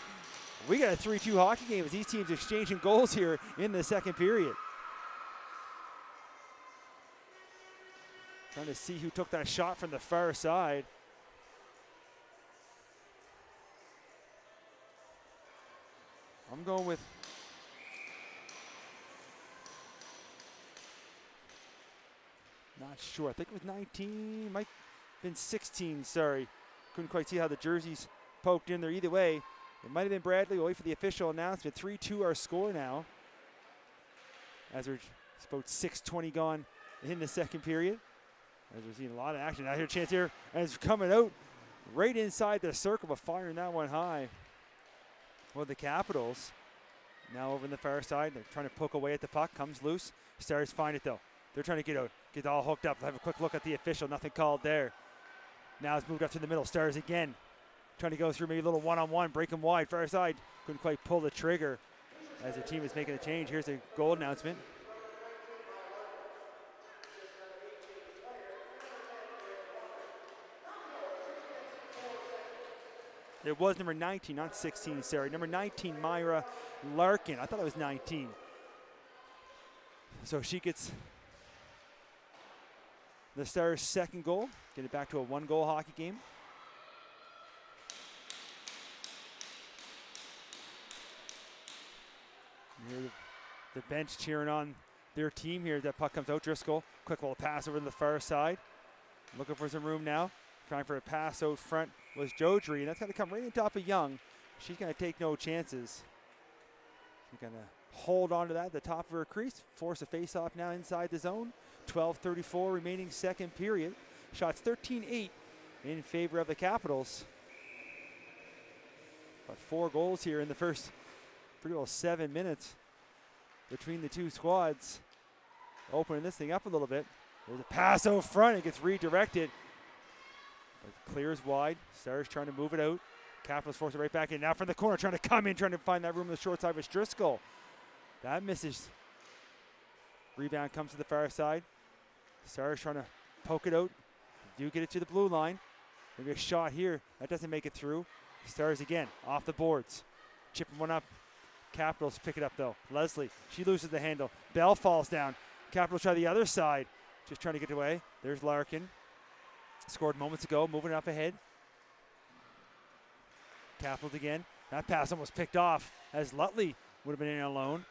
S1: We got a 3-2 hockey game as these teams exchanging goals here in the second period. Trying to see who took that shot from the far side. I'm going with not sure. I think it was 19, might have been 16, sorry. Couldn't quite see how the jerseys poked in there. Either way, it might have been Bradley. We'll wait for the official announcement. 3-2 our score now. As we're about 6:20 gone in the second period. As we're seeing a lot of action. Now here's a chance here. And it's coming out right inside the circle, but firing that one high. Well, the Capitals now over in the far side. They're trying to poke away at the puck. Comes loose. Stars find it though. They're trying to get out. Get all hooked up. Have a quick look at the official. Nothing called there. Now it's moved up to the middle. Stars again. Trying to go through maybe a little one-on-one. Break them wide. Far side. Couldn't quite pull the trigger as the team is making a change. Here's a goal announcement. It was number 19, not 16, sorry. Number 19, Myra Larkin. I thought it was 19. So she gets the Stars' second goal. Get it back to a one-goal hockey game. Here the bench cheering on their team here. That puck comes out. Driscoll, quick little pass over to the far side. Looking for some room now. Trying for a pass out front was Jodry, and that's going to come right on top of Young. She's going to take no chances. She's going to hold on to that at the top of her crease. Force a face-off now inside the zone. 12:34 remaining second period. Shots 13-8 in favor of the Capitals. But 4 goals here in the first pretty well 7 minutes between the two squads. Opening this thing up a little bit. There's a pass out front. It gets redirected. It clears wide. Stars trying to move it out. Capitals force it right back in. Now from the corner, trying to come in, trying to find that room on the short side with Driscoll. That misses. Rebound comes to the far side. Stars trying to poke it out. Do get it to the blue line. Maybe a shot here. That doesn't make it through. Stars again, off the boards. Chipping one up. Capitals pick it up though. Leslie, she loses the handle. Bell falls down. Capitals try the other side. Just trying to get away. There's Larkin. Scored moments ago, moving up ahead. Capitals again. That pass almost picked off as Lutley would have been in alone.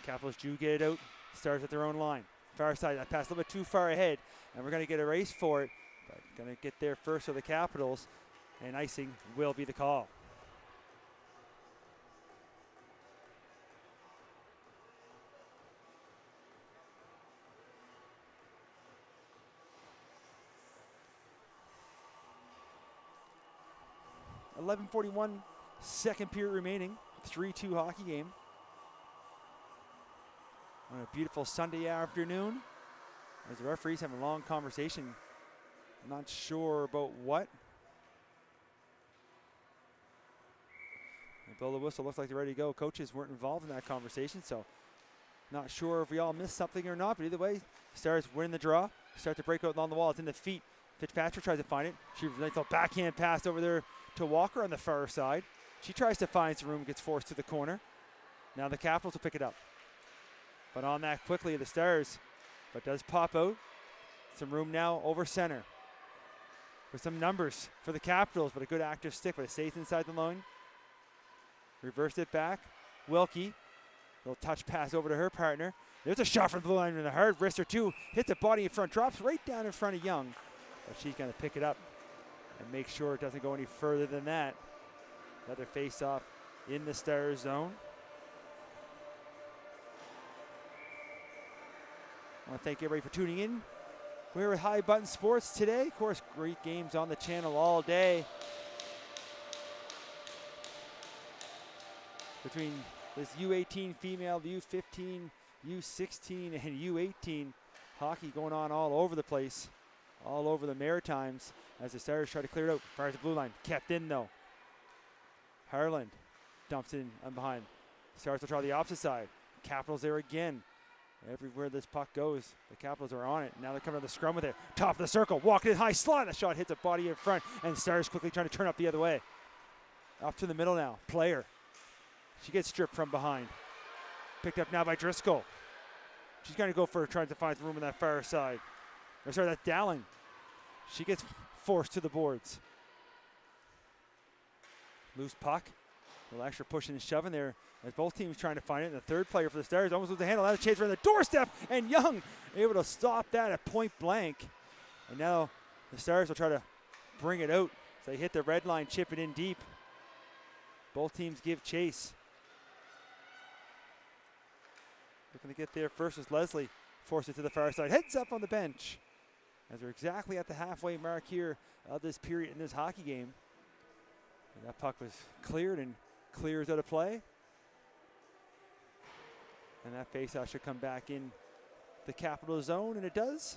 S1: Capitals do get it out. Stars at their own line. Far side, that pass a little bit too far ahead, and we're going to get a race for it. But going to get there first for the Capitals, and icing will be the call. .11:41 second period remaining. 3-2 hockey game. On a beautiful Sunday afternoon. As the referees have a long conversation. I'm not sure about what. They blow the whistle, looks like they're ready to go. Coaches weren't involved in that conversation, so not sure if we all missed something or not, but either way, Stars win the draw. Start to break out along the wall. It's in the feet. Fitzpatrick tries to find it. She nice little backhand pass over there to Walker on the far side. She tries to find some room, gets forced to the corner. Now the Capitals will pick it up. But on that quickly, the Stars, but does pop out. Some room now over center. With some numbers for the Capitals, but a good active stick, but it stays inside the line. Reversed it back. Wilkie, little touch pass over to her partner. There's a shot from the blue line in the hard wrist or two. Hits the body in front, drops right down in front of Young. But she's going to pick it up and make sure it doesn't go any further than that. Another face-off in the Stars zone. I want to thank everybody for tuning in. We're with High Button Sports today. Of course, great games on the channel all day. Between this U18 female, U15, U16, and U18 hockey going on all over the place, all over the Maritimes as the Stars try to clear it out. Fires the blue line, kept in though. Harland dumps in on behind. Stars will try the opposite side. Capitals there again. Everywhere this puck goes, the Capitals are on it. Now they're coming to the scrum with it. Top of the circle, walking in high slot. The shot hits a body in front, and Stars quickly trying to turn up the other way. Up to the middle now. Player. She gets stripped from behind. Picked up now by Driscoll. She's going to go for trying to find some room on that far side. Or sorry, that's Dowling. She gets forced to the boards. Loose puck. A little extra pushing and shoving there as both teams trying to find it. And the third player for the Stars almost with the handle. That's a chase around the doorstep. And Young able to stop that at point blank. And now the Stars will try to bring it out. So they hit the red line, chip it in deep. Both teams give chase. Looking to get there first was Leslie. Force it to the far side. Heads up on the bench. As we're exactly at the halfway mark here of this period in this hockey game. And that puck was cleared and clears out of play. And that faceoff should come back in the Capital zone, and it does.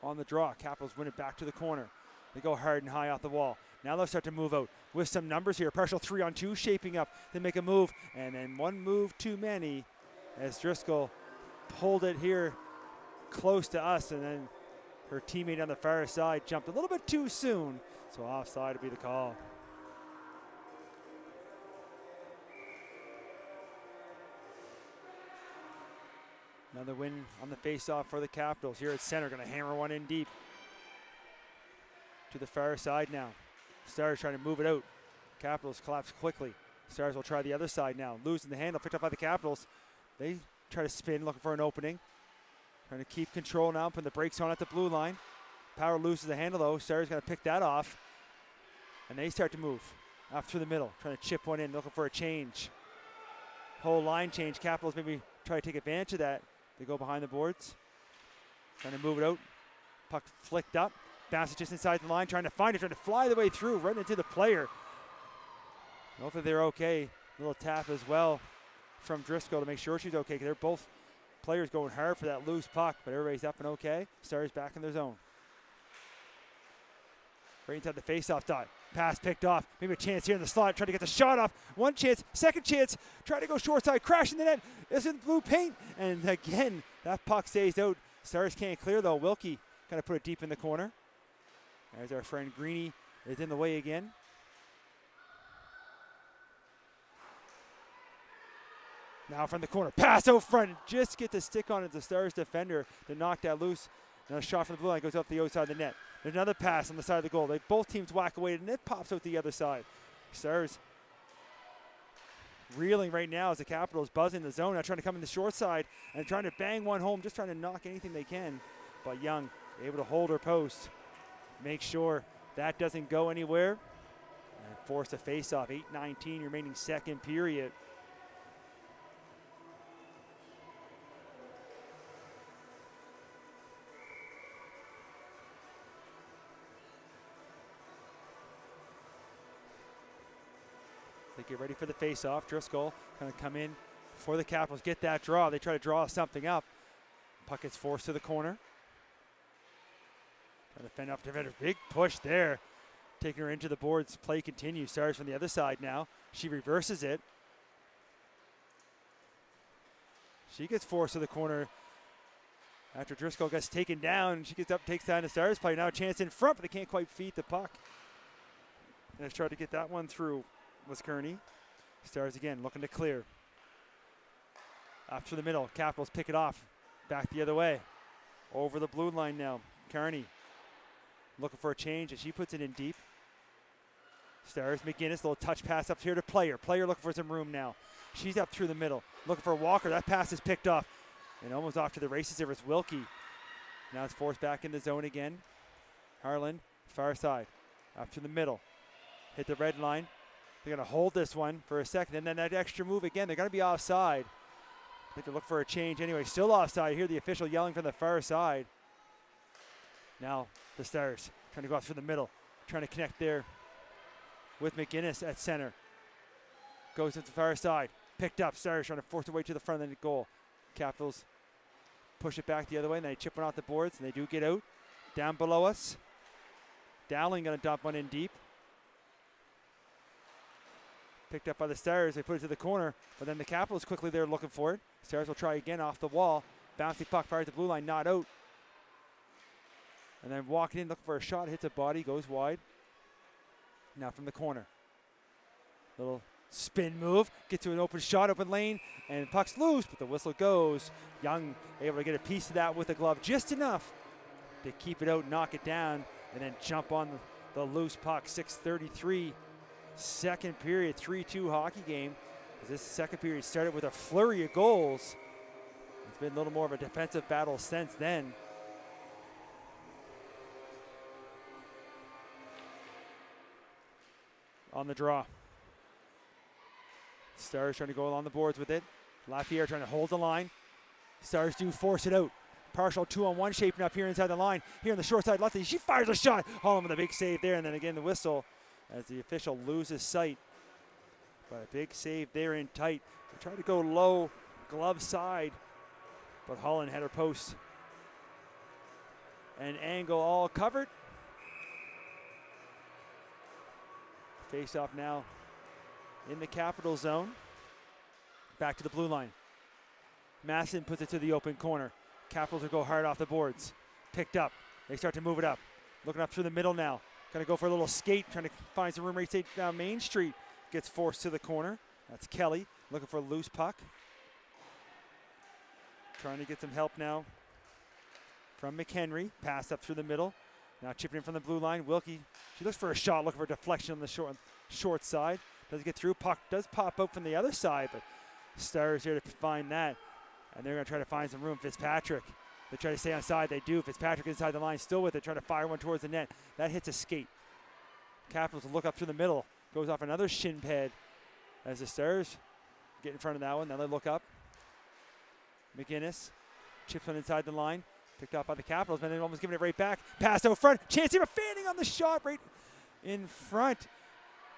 S1: On the draw, Capitals win it back to the corner. They go hard and high off the wall. Now they'll start to move out with some numbers here. Partial 3-on-2 shaping up. They make a move, and then one move too many as Driscoll pulled it here close to us, and then her teammate on the far side jumped a little bit too soon, so offside would be the call. Another win on the face-off for the Capitals. Here at center, going to hammer one in deep. To the far side now. Stars trying to move it out. Capitals collapse quickly. Stars will try the other side now. Losing the handle, picked up by the Capitals. They try to spin, looking for an opening. Trying to keep control now, putting the brakes on at the blue line. Power loses the handle though. Stars going to pick that off. And they start to move up through the middle, trying to chip one in, looking for a change. Whole line change. Capitals maybe try to take advantage of that. They go behind the boards. Trying to move it out. Puck flicked up. Bounces just inside the line, trying to find it, trying to fly the way through, right into the player. Hopefully they're okay. A little tap as well from Driscoll to make sure she's okay, because they're both players going hard for that loose puck, but everybody's up and okay. Stars back in their zone. Right inside the face-off dot. Pass picked off. Maybe a chance here in the slot. Trying to get the shot off. One chance, second chance. Trying to go short side. Crashing the net. It's in blue paint. And again, that puck stays out. Stars can't clear though. Wilkie kind of put it deep in the corner. There's our friend Greeny is in the way again. Now from the corner. Pass out front. Just get the stick on it. The Stars defender to knock that loose. And a shot from the blue line goes up the outside of the net. There's another pass on the side of the goal. They both teams whack away, and it pops out the other side. Stars reeling right now as the Capitals buzzing the zone, now trying to come in the short side and trying to bang one home, just trying to knock anything they can. But Young able to hold her post, make sure that doesn't go anywhere, and force a face-off. 8:19 remaining second period. They get ready for the face-off. Driscoll going to come in for the Capitals, get that draw. They try to draw something up. Puck gets forced to the corner. Trying to fend off defender. Big push there. Taking her into the boards. Play continues. Stars from the other side now. She reverses it. She gets forced to the corner. After Driscoll gets taken down, she gets up, takes down the Stars play. Now a chance in front, but they can't quite feed the puck. And let's try to get that one through. Was Kearney. Stars again looking to clear. Up to the middle. Capitals pick it off. Back the other way. Over the blue line now. Kearney looking for a change, and she puts it in deep. Stars, McGinnis, little touch pass up here to Player. Player looking for some room now. She's up through the middle. Looking for Walker. That pass is picked off. And almost off to the races there was Wilkie. Now it's forced back in the zone again. Harlan, far side. Up to the middle. Hit the red line. They're going to hold this one for a second, and then that extra move again. They're going to be offside. I think they look for a change anyway. Still offside. Hear the official yelling from the far side. Now the Stars trying to go out through the middle. trying to connect there with McGinnis at center. Goes to the far side. Picked up. Stars trying to force their way to the front of the goal. Capitals push it back the other way, and they chip one off the boards, and they do get out. Down below us. Dowling going to dump one in deep. Picked up by the Stars. They put it to the corner, but then the Capitals quickly there looking for it. Stars will try again off the wall. Bouncy puck fires the blue line, not out. And then walking in, looking for a shot, hits a body, goes wide. Now from the corner. Little spin move, gets to an open shot, open lane, and puck's loose, but the whistle goes. Young able to get a piece of that with the glove, just enough to keep it out, knock it down, and then jump on the loose puck. 6:33, second period, 3-2 hockey game. This second period started with a flurry of goals. It's been a little more of a defensive battle since then. On the draw. Stars trying to go along the boards with it. Lapierre trying to hold the line. Stars do force it out. Partial 2-on-1 shaping up here inside the line. Here on the short side, lefty, she fires a shot. Holland with a big save there, and then again the whistle as the official loses sight. But a big save there in tight. They tried to go low, glove side, but Holland had her post and angle all covered. Face off now in the Capital zone. Back to the blue line. Masson puts it to the open corner. Capitals will go hard off the boards. Picked up. They start to move it up. Looking up through the middle now. Going to go for a little skate. Trying to find some room right down Main Street. Gets forced to the corner. That's Kelly looking for a loose puck. Trying to get some help now from McHenry. Pass up through the middle. Now chipping in from the blue line. Wilkie, she looks for a shot, looking for a deflection on the short side. Doesn't get through. Puck does pop out from the other side, but Stars here to find that. And they're going to try to find some room. Fitzpatrick, they try to stay on side. They do. Fitzpatrick inside the line, still with it, trying to fire one towards the net. That hits a skate. Capitals will look up through the middle. Goes off another shin pad as the Stars get in front of that one. Now they look up. McGinnis chips one inside the line. Picked up by the Capitals, but then almost giving it right back. Pass out front. Chance here, fanning on the shot right in front.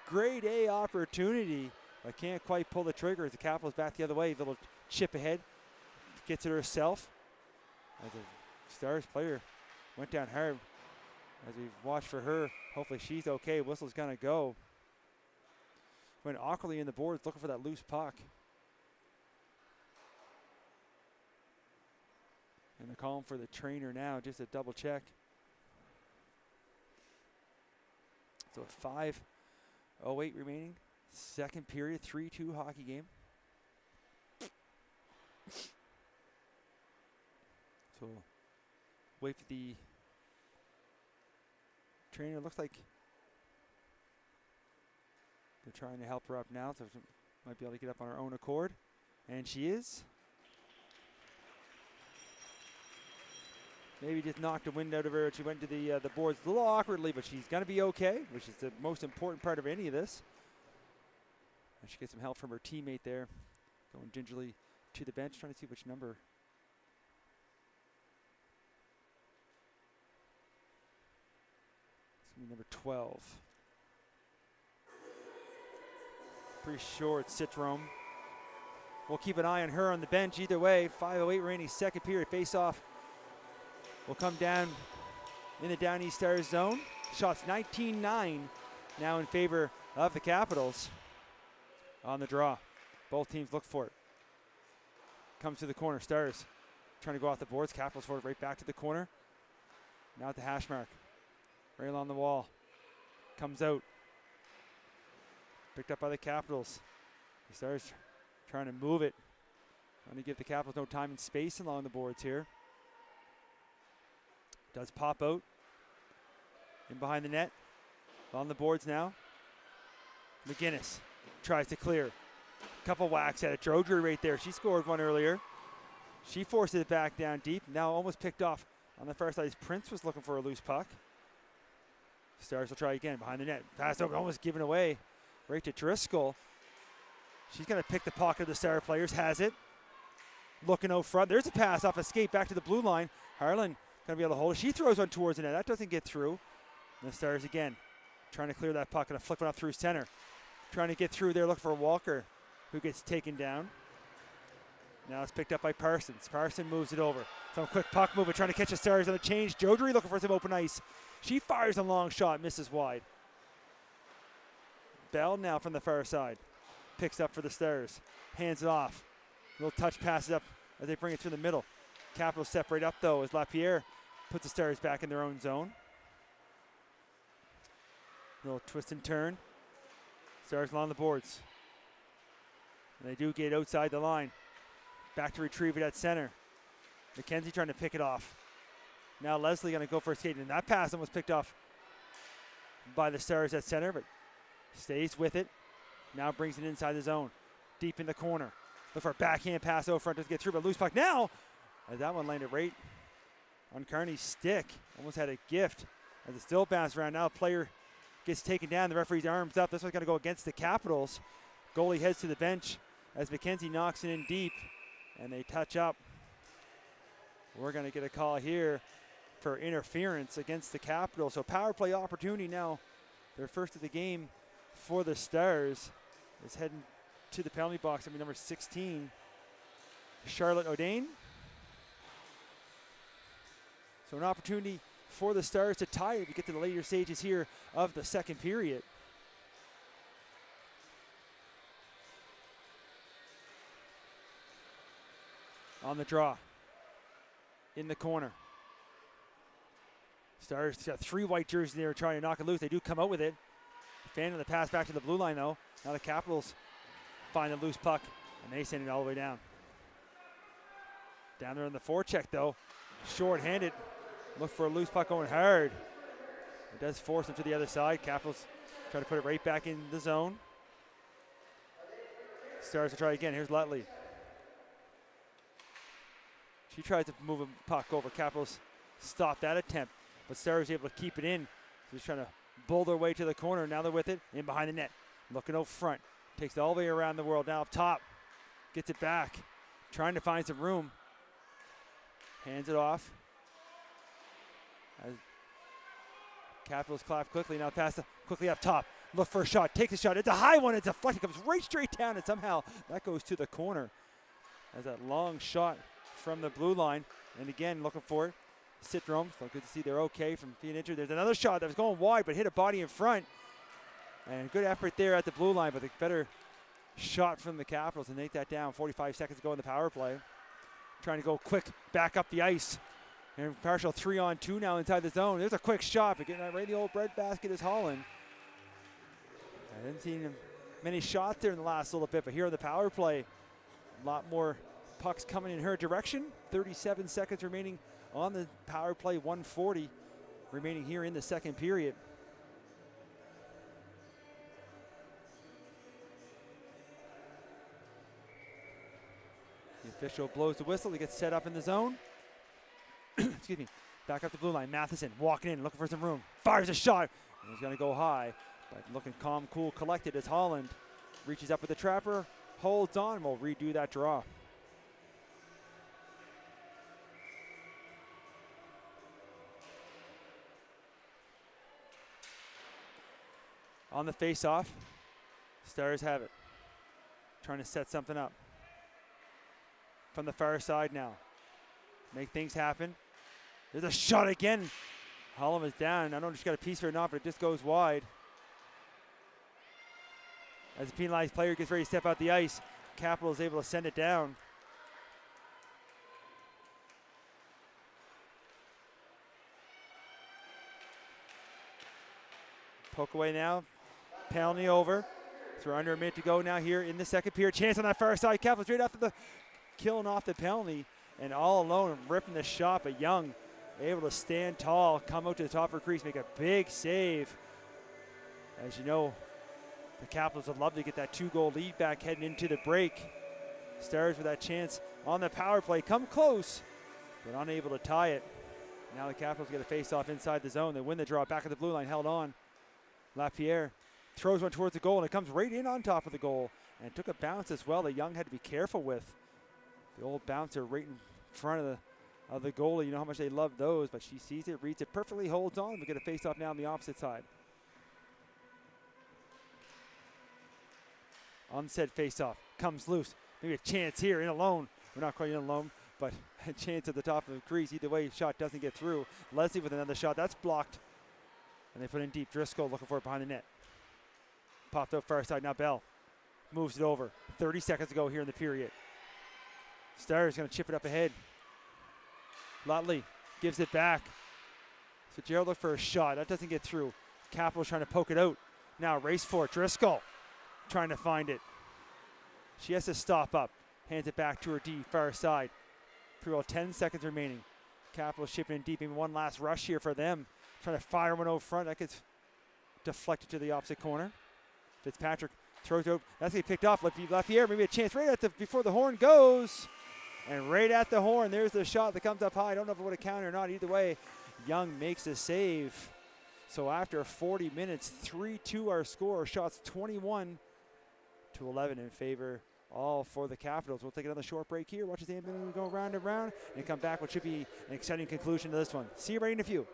S1: Grade A opportunity, but can't quite pull the trigger as the Capitals back the other way. Little chip ahead. Gets it herself. As the Stars player went down hard. As we watch for her, hopefully she's okay. Whistle's gonna go. Went awkwardly in the boards looking for that loose puck. And they're calling for the trainer now just to double check. So 5:08 remaining. Second period, 3-2 hockey game. So wait for the trainer. Looks like they're trying to help her up now, so she might be able to get up on her own accord. And she is. Maybe just knocked the wind out of her. She went to the boards a little awkwardly, but she's going to be okay, which is the most important part of any of this. And she gets some help from her teammate there, going gingerly to the bench, trying to see which number. It's going to be number 12. Pretty sure it's Citrome. We'll keep an eye on her on the bench either way. 5:08 remaining, second period, face-off. Will come down in the Down East Stars zone. Shots 19-9 now in favor of the Capitals on the draw. Both teams look for it. Comes to the corner. Stars trying to go off the boards. Capitals forward right back to the corner. Now at the hash mark. Right along the wall. Comes out. Picked up by the Capitals. The Stars trying to move it. Trying to give the Capitals no time and space along the boards here. Does pop out. In behind the net. On the boards now. McGinnis tries to clear. Couple whacks at it. Drodry right there. She scored one earlier. She forces it back down deep. Now almost picked off on the far side. Prince was looking for a loose puck. Stars will try again behind the net. Pass over, almost given away. Right to Driscoll. She's going to pick the pocket of the Star players. Has it. Looking out front. There's a pass off a skate back to the blue line. Harlan going to be able to hold it. She throws one towards the net. That doesn't get through. And the Stars again trying to clear that puck and flip it up through center. Trying to get through there, looking for Walker, who gets taken down. Now it's picked up by Parsons. Parsons moves it over. Some quick puck move, trying to catch the Stars on a change. Jodry looking for some open ice. She fires a long shot, misses wide. Bell now from the far side. Picks up for the Stars. Hands it off. Little touch passes up as they bring it through the middle. Capitals separate up though as LaPierre puts the Stars back in their own zone. Little twist and turn. Stars along the boards. And they do get outside the line. Back to retrieve it at center. McKenzie trying to pick it off. Now Leslie going to go for a skate. And that pass was picked off by the Stars at center, but stays with it. Now brings it inside the zone. Deep in the corner. Look for a backhand pass over front to get through, but loose puck now. As that one landed right on Kearney's stick. Almost had a gift. As it still bounced around. Now a player gets taken down. The referee's arms up. This one's going to go against the Capitals. Goalie heads to the bench as McKenzie knocks it in deep. And they touch up. We're going to get a call here for interference against the Capitals. So power play opportunity now. Their first of the game for the Stars is heading to the penalty box. Number 16, Charlotte O'Dane. So an opportunity for the Stars to tie it to get to the later stages here of the second period. On the draw, in the corner. Stars got 3 white jerseys there trying to knock it loose. They do come out with it. Fanning the pass back to the blue line though. Now the Capitals find a loose puck and they send it all the way down. Down there on the forecheck though, short-handed. Look for a loose puck going hard. It does force them to the other side. Capitals try to put it right back in the zone. Stars will try again. Here's Lutley. She tries to move a puck over. Capitals stop that attempt, but Stars able to keep it in. Just trying to bull their way to the corner. Now they're with it, in behind the net. Looking out front. Takes it all the way around the world. Now up top. Gets it back. Trying to find some room. Hands it off. As Capitals clap quickly. Now pass quickly up top. Look for a shot. Takes a shot. It's a high one. It's a flex. It comes right straight down, and somehow that goes to the corner. As that long shot from the blue line, and again looking for it. Citron, so good to see they're okay from being injured. There's another shot that was going wide but hit a body in front, and good effort there at the blue line, but a better shot from the Capitals to make that down. 45 seconds to go in the power play. Trying to go quick back up the ice, and partial 3-on-2 now inside the zone. There's a quick shot, but getting that right in the old breadbasket is Holland. I didn't see many shots there in the last little bit, but here on the power play, a lot more pucks coming in her direction. 37 seconds remaining on the power play, 1:40 remaining here in the second period. The official blows the whistle. He gets set up in the zone. Excuse me. Back up the blue line. Matheson walking in, looking for some room. Fires a shot. And he's going to go high, but looking calm, cool, collected as Holland reaches up with the trapper, holds on. We'll redo that draw. On the face-off, Stars have it. Trying to set something up. From the far side now. Make things happen. There's a shot again. Holland is down. I don't know if she's got a piece for it or not, but it just goes wide. As the penalized player gets ready to step out the ice, Capital is able to send it down. Poke away now. Penalty over. So we're under a minute to go now here in the second period. Chance on that far side. Capital straight after the killing off the penalty and all alone ripping the shot, but Young able to stand tall, come out to the top of her crease, make a big save. As you know, the Capitals would love to get that 2-goal lead back heading into the break. Stars with that chance on the power play. Come close, but unable to tie it. Now the Capitals get a face-off inside the zone. They win the draw back at the blue line, held on. LaPierre throws one towards the goal, and it comes right in on top of the goal. And it took a bounce as well that Young had to be careful with. The old bouncer right in front of the goalie. You know how much they love those, but she sees it, reads it perfectly, holds on. We get a face-off now on the opposite side. On said face-off, comes loose. Maybe a chance here in alone. We're not quite in alone, but a chance at the top of the crease. Either way, shot doesn't get through. Leslie with another shot. That's blocked. And they put in deep. Driscoll looking for it behind the net. Popped out far side. Now Bell moves it over. 30 seconds to go here in the period. Stars going to chip it up ahead. Lotley gives it back. So Gerald looked for a shot. That doesn't get through. Capital's trying to poke it out. Now race for it. Driscoll trying to find it. She has to stop up. Hands it back to her D, far side. Pretty well 10 seconds remaining. Capital shipping in deep. Maybe one last rush here for them. Trying to fire one out front. That gets deflected to the opposite corner. Fitzpatrick throws it out. That's going to be picked off. Lafayette, maybe a chance right at the before the horn goes. And right at the horn, there's the shot that comes up high. I don't know if it would have counted or not. Either way, Young makes a save. So after 40 minutes, 3-2 our score. Shots 21-11 in favor all for the Capitals. We'll take another short break here. Watch this game go round and round and come back. What should be an exciting conclusion to this one. See you right in a few.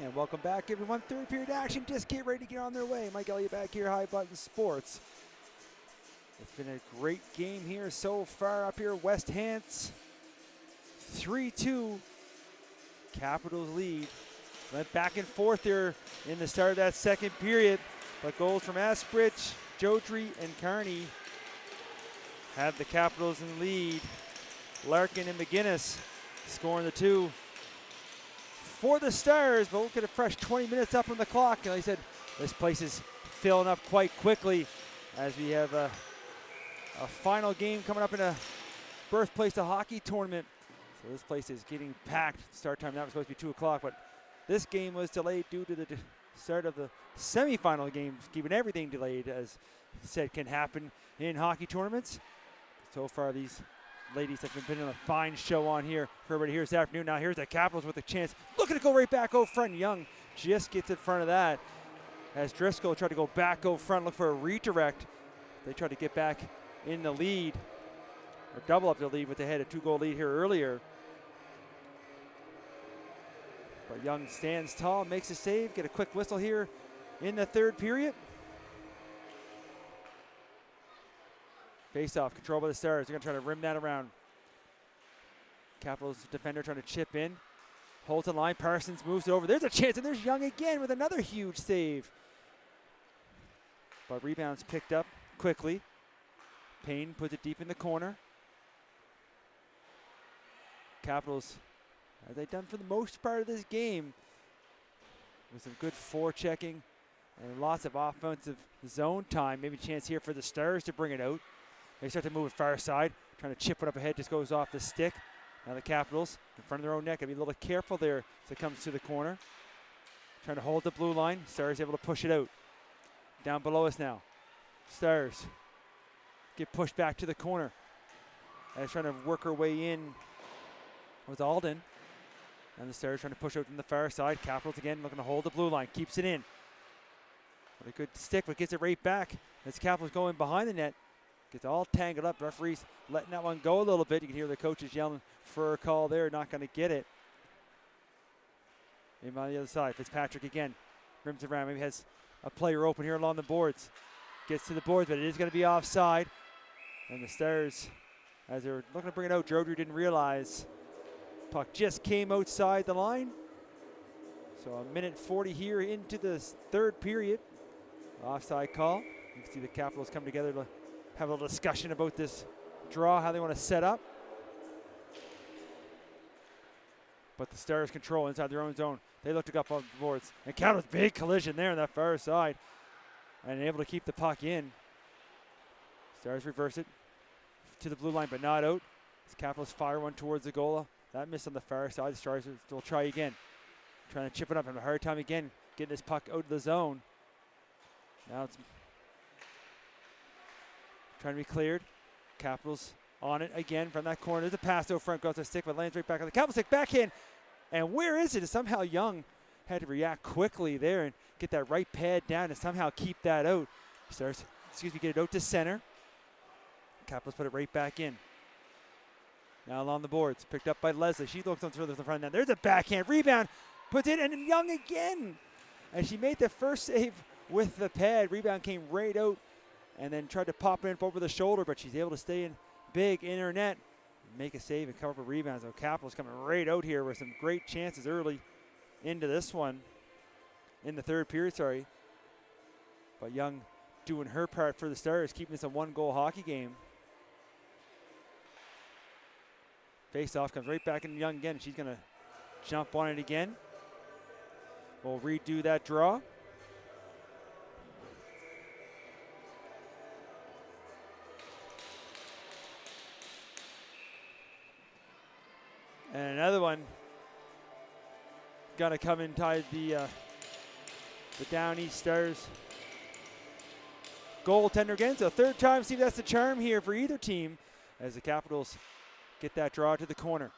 S1: And welcome back, everyone. Third period action. Just get ready to get on their way. Mike Elliott back here, High Button Sports. It's been a great game here so far up here. West Hants 3-2. Capitals lead. Went back and forth there in the start of that second period. But goals from Asbridge, Jodrey, and Kearney have the Capitals in the lead. Larkin and McGinnis scoring the two for the Stars, but we'll get a fresh 20 minutes up on the clock. And like I said, this place is filling up quite quickly as we have a final game coming up in a birthplace of hockey tournament. So this place is getting packed. Start time now was supposed to be 2 o'clock, but this game was delayed due to the start of the semifinal games, keeping everything delayed, as said can happen in hockey tournaments. So far, these ladies have been putting on a fine show on here for everybody here this afternoon. Now here's the Capitals with a chance. Looking to go right back out front. Young just gets in front of that as Driscoll tried to go back out front, look for a redirect. They tried to get back in the lead, or double up the lead with they had a 2-goal lead here earlier. But Young stands tall, makes a save, get a quick whistle here in the third period. Face-off, control by the Stars. They're going to try to rim that around. Capitals defender trying to chip in. Holds the line. Parsons moves it over. There's a chance, and there's Young again with another huge save. But rebounds picked up quickly. Payne puts it deep in the corner. Capitals, as they've done for the most part of this game, with some good forechecking and lots of offensive zone time. Maybe a chance here for the Stars to bring it out. They start to move it far side, trying to chip it up ahead, just goes off the stick. Now the Capitals in front of their own net, gotta be a little careful there as it comes to the corner. Trying to hold the blue line, Stars able to push it out. Down below us now. Stars get pushed back to the corner. And trying to work her way in with Alden. And the Stars trying to push out from the far side. Capitals again looking to hold the blue line, keeps it in. With a good stick, but gets it right back. As Capitals going behind the net. Gets all tangled up. Referees letting that one go a little bit. You can hear the coaches yelling for a call there. Not going to get it. In on the other side. Fitzpatrick again. Rims around. Maybe has a player open here along the boards. Gets to the boards, but it is going to be offside. And the Stars, as they're looking to bring it out, Jodrey didn't realize. Puck just came outside the line. So a minute 40 here into the third period. Offside call. You can see the Capitals come together to have a little discussion about this draw, how they want to set up. But the Stars control inside their own zone. They looked to go up on the boards. And Capitals big collision there on that far side. And able to keep the puck in. Stars reverse it to the blue line, but not out. As Capitals fire one towards the goal. That missed on the far side. The Stars will try again. Trying to chip it up. Having a hard time again getting this puck out of the zone. Now it's trying to be cleared. Capitals on it again from that corner. There's a pass out front, goes to stick, but lands right back on the Capitals stick, backhand. And where is it? Somehow Young had to react quickly there and get that right pad down and somehow keep that out. Stars, get it out to center. Capitals put it right back in. Now along the boards, picked up by Leslie. She looks on through the front net. There's a backhand rebound, puts it in, and Young again. And she made the first save with the pad. Rebound came right out. And then tried to pop it up over the shoulder, but she's able to stay in big in her net, make a save and cover for rebounds. So Capitals coming right out here with some great chances early into this one, in the third period, sorry. But Young doing her part for the Stars, keeping this a 1-goal hockey game. Face-off comes right back into Young again. She's going to jump on it again. We'll redo that draw. And another one gonna come inside the Down East Stars goaltender again. So third time, see that's the charm here for either team as the Capitals get that draw to the corner.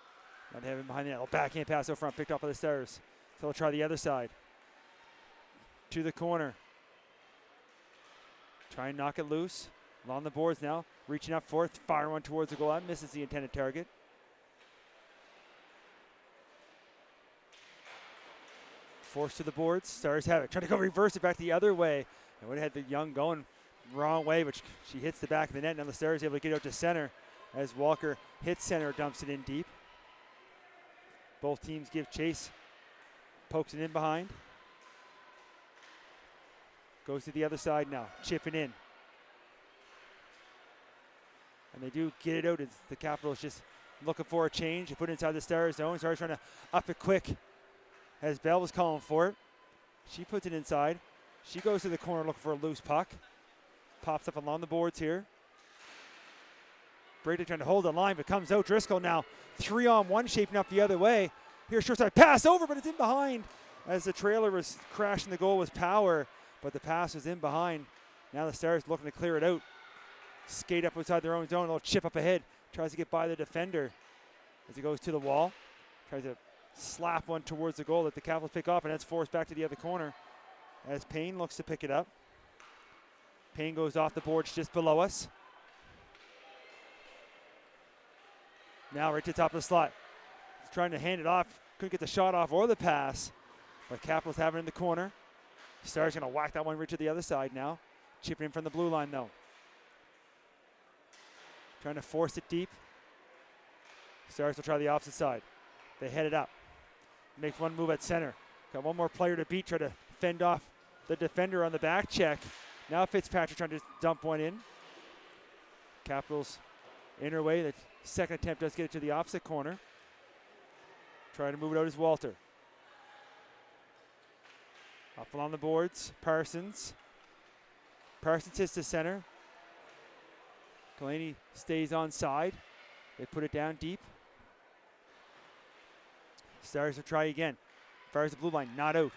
S1: Not having behind the net. Backhand pass over front, picked up by the Stars. So they'll try the other side. To the corner. Try and knock it loose. Along the boards now. Reaching up for it. Fire one towards the goal. That misses the intended target. Forced to the boards. Stars have it. Trying to go reverse it back the other way. And would have had the Young going wrong way, but she hits the back of the net. Now the Stars able to get out to center as Walker hits center, dumps it in deep. Both teams give chase. Pokes it in behind. Goes to the other side now. Chipping in. And they do get it out. The Capitals just looking for a change. They put it inside the Stars zone. Stars trying to up it quick as Bell was calling for it. She puts it inside. She goes to the corner looking for a loose puck. Pops up along the boards here. Brady trying to hold the line, but comes out. Driscoll now 3-on-1 shaping up the other way. Here's short side pass over, but it's in behind as the trailer was crashing the goal with power, but the pass was in behind. Now the Stars looking to clear it out. Skate up outside their own zone, a little chip up ahead. Tries to get by the defender as he goes to the wall. Tries to slap one towards the goal that the Capitals pick off, and that's forced back to the other corner as Payne looks to pick it up. Payne goes off the boards just below us. Now right to the top of the slot. He's trying to hand it off. Couldn't get the shot off or the pass, but Capitals have it in the corner. Stars going to whack that one right to the other side now. Chipping in from the blue line though. Trying to force it deep. Stars will try the opposite side. They head it up. Makes one move at center. Got one more player to beat. Try to fend off the defender on the back check. Now Fitzpatrick trying to dump one in. Capitals inner way. The second attempt does get it to the opposite corner. Trying to move it out is Walter. Up along the boards. Parsons. Parsons hits to center. Delaney stays on side. They put it down deep. Stars will try again. Fires the blue line, not out.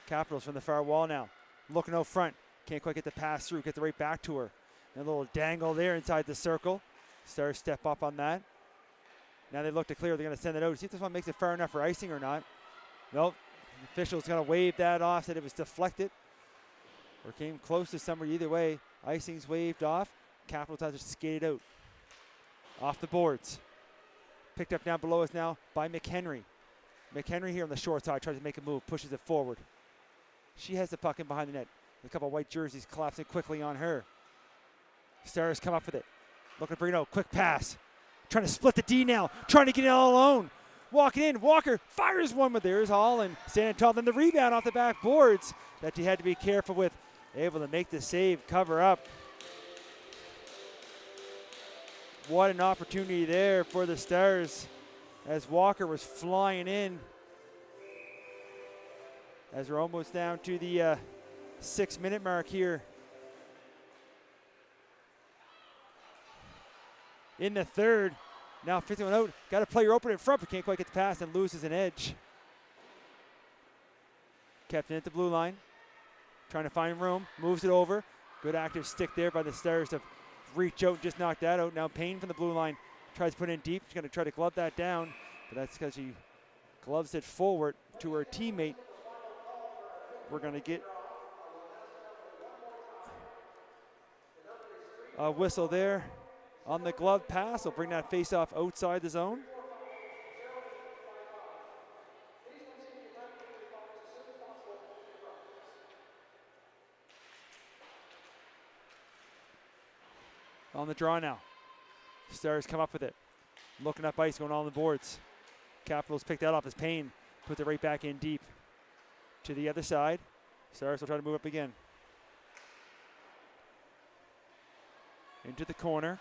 S1: Capitals from the far wall now. Looking out front. Can't quite get the pass through. Get the right back to her. And a little dangle there inside the circle. Stars step up on that. Now they look to clear. They're going to send it out. See if this one makes it far enough for icing or not. Nope. The official's going to wave that off. Said it was deflected. Or came close to somebody. Either way, icing's waved off. Capitals have to skate it out. Off the boards. Picked up down below us now by McHenry. McHenry here on the short side tries to make a move, pushes it forward. She has the puck in behind the net. A couple of white jerseys collapsing quickly on her. Stars come up with it. Looking for, quick pass. Trying to split the D now. Trying to get it all alone. Walking in. Walker fires one, but there's Holland standing tall. Then the rebound off the back boards that he had to be careful with. Able to make the save, cover up. What an opportunity there for the Stars as Walker was flying in. As we're almost down to the 6-minute mark here. In the third, now 51 out. Got a player open in front, but can't quite get the pass and loses an edge. Kept in at the blue line. Trying to find room, moves it over. Good active stick there by the Stars to reach out and just knock that out. Now Payne from the blue line tries to put it in deep. She's going to try to glove that down, but that's because she gloves it forward to her teammate. We're going to get a whistle there on the glove pass. We'll bring that face off outside the zone. On the draw now. Stars come up with it. Looking up ice, going on the boards. Capitals pick that up as Payne puts it right back in deep. To the other side. Stars will try to move up again. Into the corner.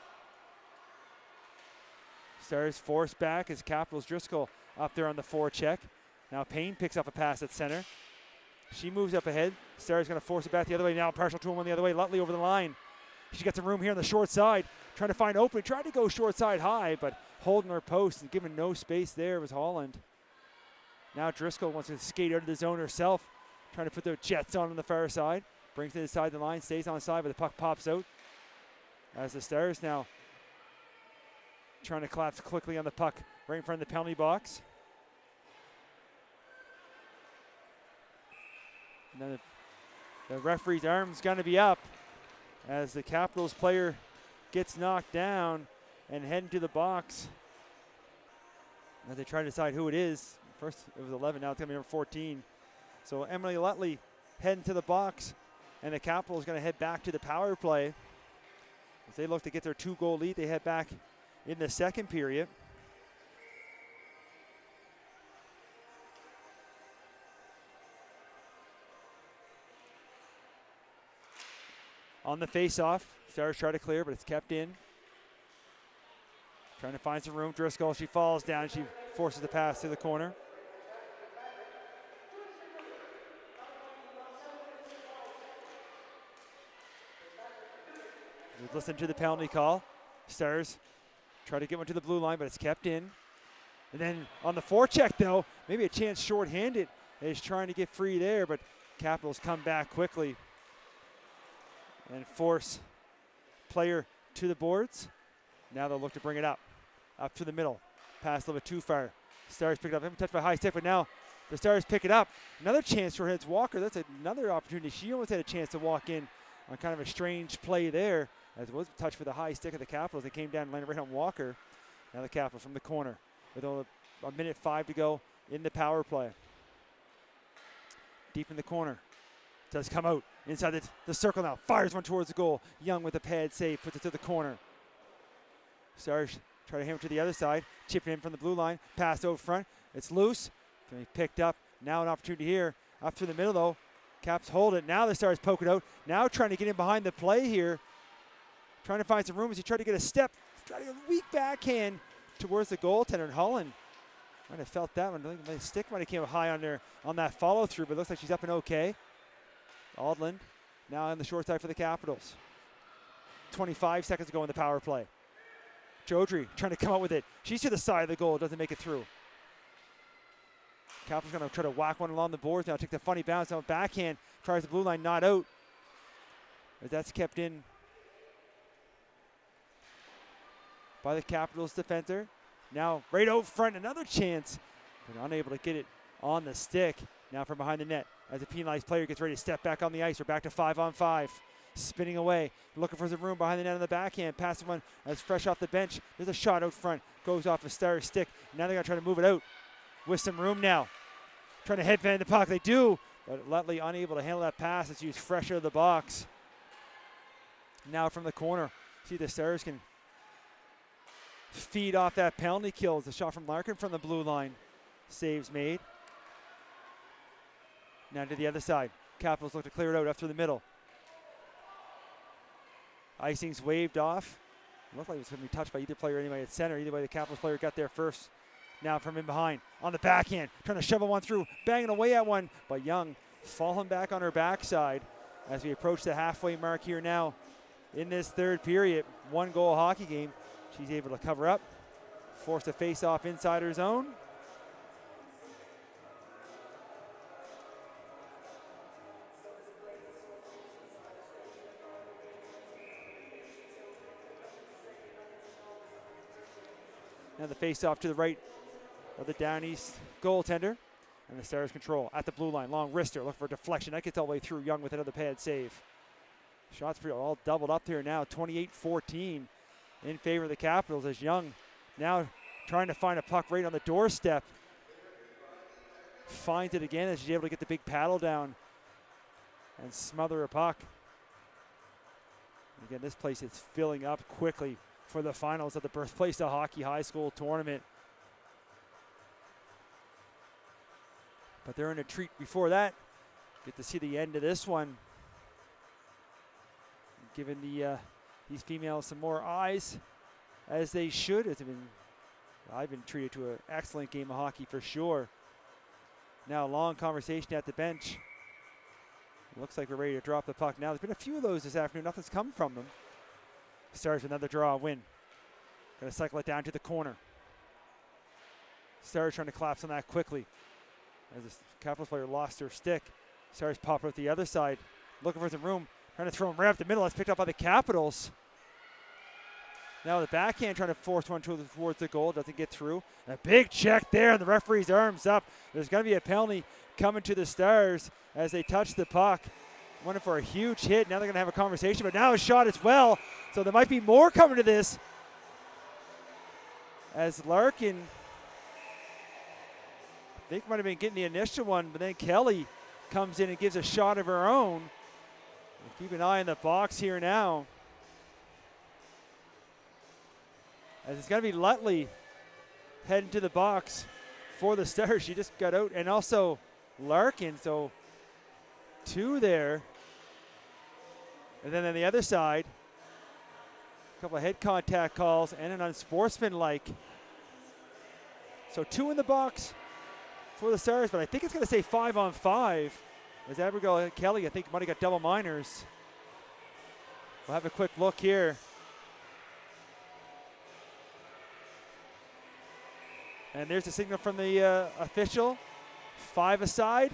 S1: Stars force back as Capitals Driscoll up there on the forecheck. Now Payne picks up a pass at center. She moves up ahead. Stars going to force it back the other way. Now partial to one the other way. Lutley over the line. She's got some room here on the short side. Trying to find opening. Tried to go short side high, but holding her post and giving no space there was Holland. Now Driscoll wants to skate out of the zone herself. Trying to put the Jets on the far side. Brings it inside the line. Stays on side, but the puck pops out. As the Stars now trying to collapse quickly on the puck right in front of the penalty box. And then the referee's arm's going to be up as the Capitals player gets knocked down and heading to the box. As they try to decide who it is, First it was 11, now it's going to be number 14. So Emily Lutley heading to the box, and the Capitals going to head back to the power play. As they look to get their 2-goal lead, they head back in the second period. On the face-off, Stars try to clear, but it's kept in. Trying to find some room. Driscoll, she falls down. She forces the pass to the corner. Listen to the penalty call. Stars try to get one to the blue line, but it's kept in. And then on the forecheck, though, maybe a chance shorthanded. Is trying to get free there, but Capitals come back quickly and force player to the boards. Now they'll look to bring it up to the middle. Pass a little bit too far. Stars pick it up, touched by high stick, but now the Stars pick it up. Another chance for Heads Walker. That's another opportunity. She almost had a chance to walk in on kind of a strange play there, as it was a touch for the high stick of the Capitals. They came down and landed right on Walker. Now the Capitals from the corner with only a minute 5 to go in the power play. Deep in the corner. Does come out inside the circle now. Fires one towards the goal. Young with a pad save, puts it to the corner. Stars try to hammer to the other side. Chipping in from the blue line. Pass over front. It's loose. Can be picked up. Now an opportunity here. Up through the middle though. Caps hold it. Now the Stars poke it out. Now trying to get in behind the play here. Trying to find some room as he tried to get a step. Trying to get a weak backhand towards the goaltender. And Holland might have felt that one. I think the stick might have came high on there on that follow through, but it looks like she's up and okay. Aldland now on the short side for the Capitals. 25 seconds to go in the power play. Jodry trying to come out with it. She's to the side of the goal, doesn't make it through. Capitals going to try to whack one along the boards now. Take the funny bounce out backhand. Tries the blue line, not out. As that's kept in by the Capitals defender. Now right out front, another chance. But unable to get it on the stick. Now from behind the net. As a penalized player gets ready to step back on the ice. We're back to 5-on-5. Spinning away. Looking for some room behind the net on the backhand. Passing one as fresh off the bench. There's a shot out front. Goes off a Star stick. Now they're going to try to move it out. With some room now. Trying to headband the puck. They do. But Lutley unable to handle that pass. It's used fresh out of the box. Now from the corner. See the Stars can feed off that penalty kill. It's a shot from Larkin from the blue line. Saves made. Now to the other side. Capitals look to clear it out up through the middle. Icing's waved off. It looked like it was going to be touched by either player anyway at center. Either way, the Capitals player got there first. Now from in behind. On the backhand. Trying to shovel one through. Banging away at one. But Young falling back on her backside as we approach the halfway mark here now in this third period. 1-goal hockey game. She's able to cover up. Force a face-off inside her zone. Now the face-off to the right of the down east goaltender. And the Stars control at the blue line. Long wrister, looking for a deflection. That gets all the way through. Young with another pad save. Shots for all doubled up here now. 28-14 in favor of the Capitals as Young now trying to find a puck right on the doorstep. Finds it again as she's able to get the big paddle down and smother a puck. Again, this place is filling up quickly for the finals of the Birthplace of Hockey High School Tournament. But they're in a treat before that. Get to see the end of this one. Giving these females some more eyes, as they should. I've been treated to an excellent game of hockey for sure. Now a long conversation at the bench. Looks like we're ready to drop the puck now. There's been a few of those this afternoon. Nothing's come from them. Stars with another draw win. Going to cycle it down to the corner. Stars trying to collapse on that quickly. As the Capitals player lost her stick. Stars pop out the other side. Looking for some room. Trying to throw him right up the middle. That's picked up by the Capitals. Now the backhand trying to force one towards the goal. Doesn't get through. And a big check there. And the referee's arms up. There's going to be a penalty coming to the Stars as they touch the puck. Went for a huge hit. Now they're going to have a conversation. But now a shot as well. So there might be more coming to this. As Larkin think might have been getting the initial one, but then Kelly comes in and gives a shot of her own. Keep an eye on the box here now. As it's going to be Lutley heading to the box for the Stars. She just got out, and also Larkin, so 2 there. And then on the other side, a couple of head contact calls and an unsportsmanlike. So 2 in the box for the Stars, but I think it's going to say 5-on-5. As Abigail Kelly, I think, might have got double minors. We'll have a quick look here. And there's the signal from the official. 5 aside.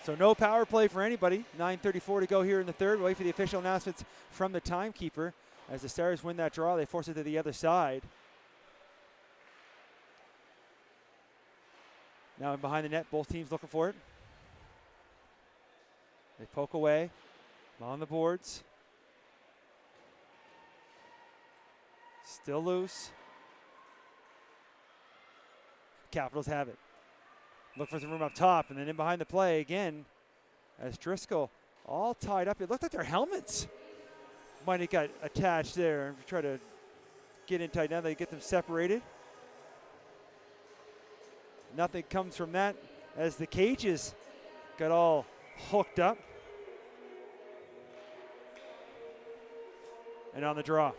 S1: So no power play for anybody. 9:34 to go here in the third. We'll wait for the official announcements from the timekeeper. As the Stars win that draw, they force it to the other side. Now behind the net, both teams looking for it. They poke away on the boards. Still loose. Capitals have it. Look for some room up top, and then in behind the play again as Driscoll all tied up. It looked like their helmets might have got attached there and try to get in tight. Now they get them separated. Nothing comes from that as the cages got all hooked up. And on the draw.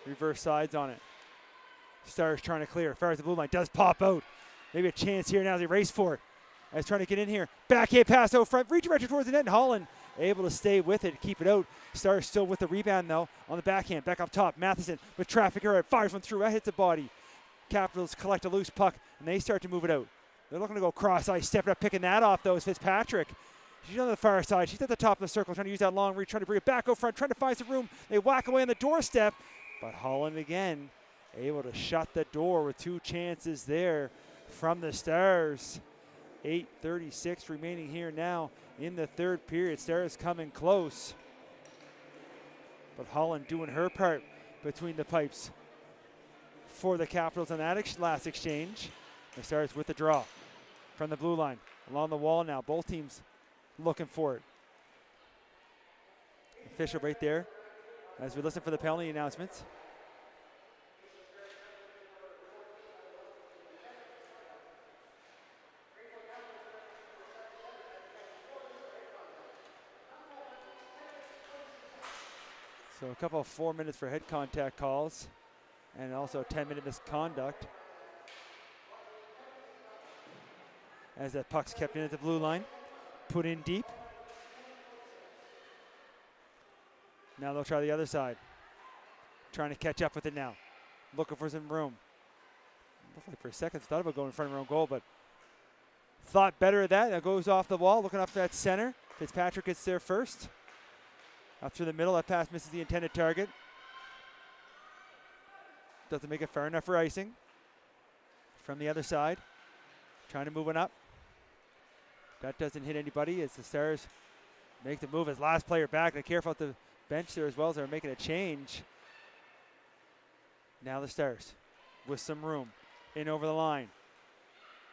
S1: Reverse sides on it. Stars trying to clear. Fires the blue line. Does pop out. Maybe a chance here now as they race for it. As trying to get in here. Backhand pass out front. Redirected towards the net. And Holland able to stay with it. Keep it out. Stars still with the rebound though. On the backhand. Back up top. Matheson with traffic here. Fires one through. That hits the body. Capitals collect a loose puck. And they start to move it out. They're looking to go cross ice. Stepping up. Picking that off though is Fitzpatrick. She's on the far side. She's at the top of the circle. Trying to use that long reach. Trying to bring it back out front. Trying to find some room. They whack away on the doorstep. But Holland again able to shut the door with 2 chances there from the Stars. 8:36 remaining here now in the third period. Stars coming close. But Holland doing her part between the pipes for the Capitals on that last exchange. The Stars with the draw from the blue line. Along the wall now. Both teams looking for it. Official right there as we listen for the penalty announcements. So a couple of 4 minutes for head contact calls and also a 10-minute misconduct. As that puck's kept in at the blue line, put in deep. Now they'll try the other side. Trying to catch up with it now. Looking for some room. Like for a second thought about going in front of their own goal, but thought better of that. That goes off the wall, looking up that center. Fitzpatrick gets there first. Up through the middle, that pass misses the intended target. Doesn't make it far enough for icing. From the other side, trying to move it up. That doesn't hit anybody as the Stars make the move as last player back. They're careful at the bench there as well as they're making a change. Now the Stars with some room. In over the line.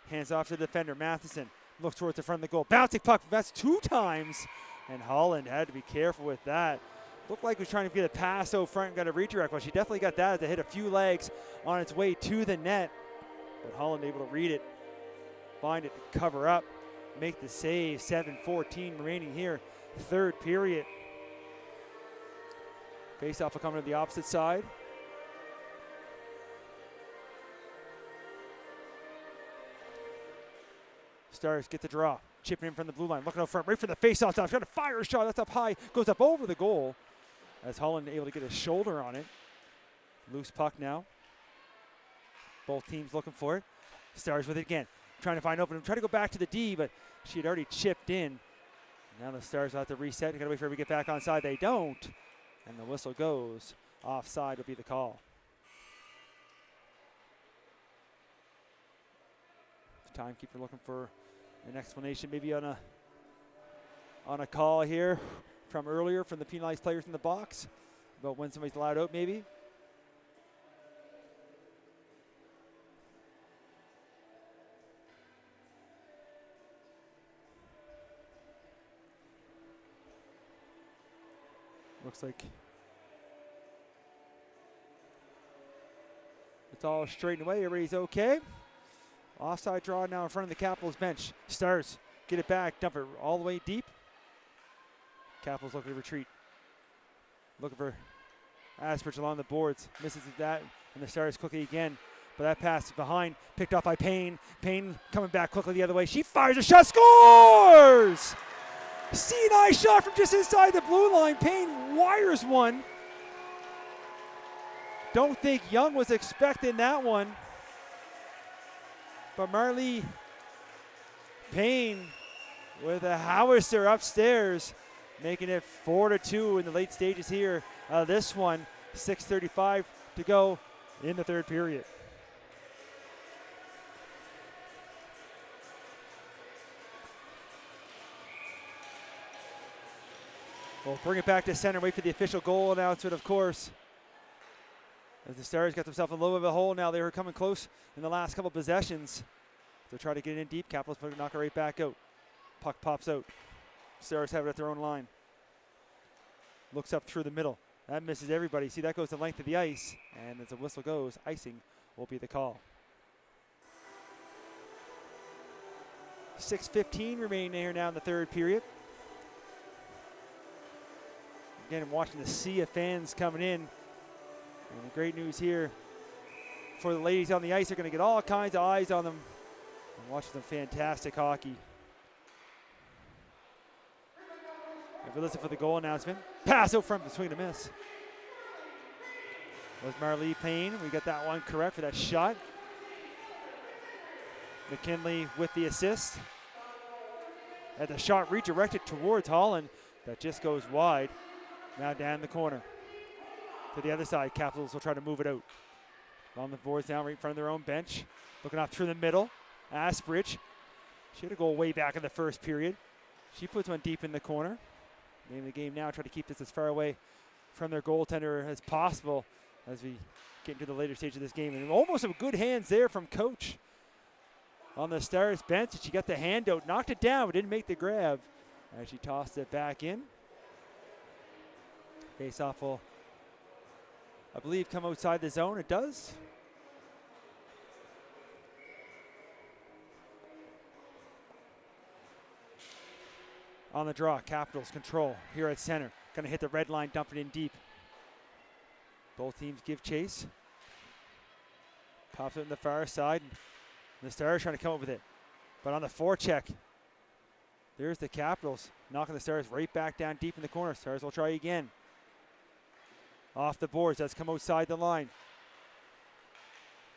S1: Hands off to the defender, Matheson. Looks towards the front of the goal. Bouncing puck, that's 2 times. And Holland had to be careful with that. Looked like he was trying to get a pass out front and got a redirect. Well, she definitely got that as it hit a few legs on its way to the net. But Holland able to read it, find it, cover up, make the save. 7:14 remaining here, third period. Face-off will come to the opposite side. Stars get the draw. Chipping in from the blue line, looking out front, right for the face-off top. She's got a fire shot, that's up high, goes up over the goal. As Holland able to get his shoulder on it. Loose puck now. Both teams looking for it. Stars with it again, trying to find opening, trying to go back to the D, but she had already chipped in. Now the Stars will have to reset. They gotta wait for her to get back onside. They don't, and the whistle goes. Offside will be the call. The timekeeper looking for an explanation maybe on a call here from earlier from the penalized players in the box about when somebody's allowed out maybe. Looks like it's all straightened away. Everybody's okay. Offside draw now in front of the Capitals bench. Stars get it back, dump it all the way deep. Capitals looking to retreat. Looking for Asperge along the boards. Misses that, and the Stars quickly again. But that pass is behind, picked off by Payne. Payne coming back quickly the other way. She fires a shot, scores! C&I shot from just inside the blue line. Payne wires one. Don't think Young was expecting that one. But Marley Payne with a howitzer upstairs, making it 4-2 in the late stages here. This one, 6:35 to go in the third period. We'll bring it back to center, wait for the official goal announcement, of course. As the Stars got themselves a little bit of a hole now. They were coming close in the last couple possessions. They'll try to get it in deep. Capitals knock it right back out. Puck pops out. Stars have it at their own line. Looks up through the middle. That misses everybody. See, that goes the length of the ice. And as the whistle goes, icing will be the call. 6:15 remaining here now in the third period. Again, I'm watching the sea of fans coming in. And the great news here for the ladies on the ice, they're going to get all kinds of eyes on them and watch some fantastic hockey. If we listen for the goal announcement, pass out front, swing and a miss. Was Marley Payne. We got that one correct for that shot. McKinley with the assist. And the shot redirected towards Holland. That just goes wide. Now down the corner. To the other side, Capitals will try to move it out. On the boards now, right in front of their own bench. Looking off through the middle. Asbridge. She had a goal way back in the first period. She puts one deep in the corner. Name of the game now, try to keep this as far away from their goaltender as possible as we get into the later stage of this game. And almost some good hands there from Coach on the Stars bench. She got the hand out, knocked it down, but didn't make the grab as she tossed it back in. Face-off will, I believe, come outside the zone. It does. On the draw, Capitals control here at center. Gonna hit the red line, dump it in deep. Both teams give chase. Pops it in the far side. And the Stars trying to come up with it. But on the forecheck, there's the Capitals knocking the Stars right back down deep in the corner. Stars will try again. Off the boards, does come outside the line.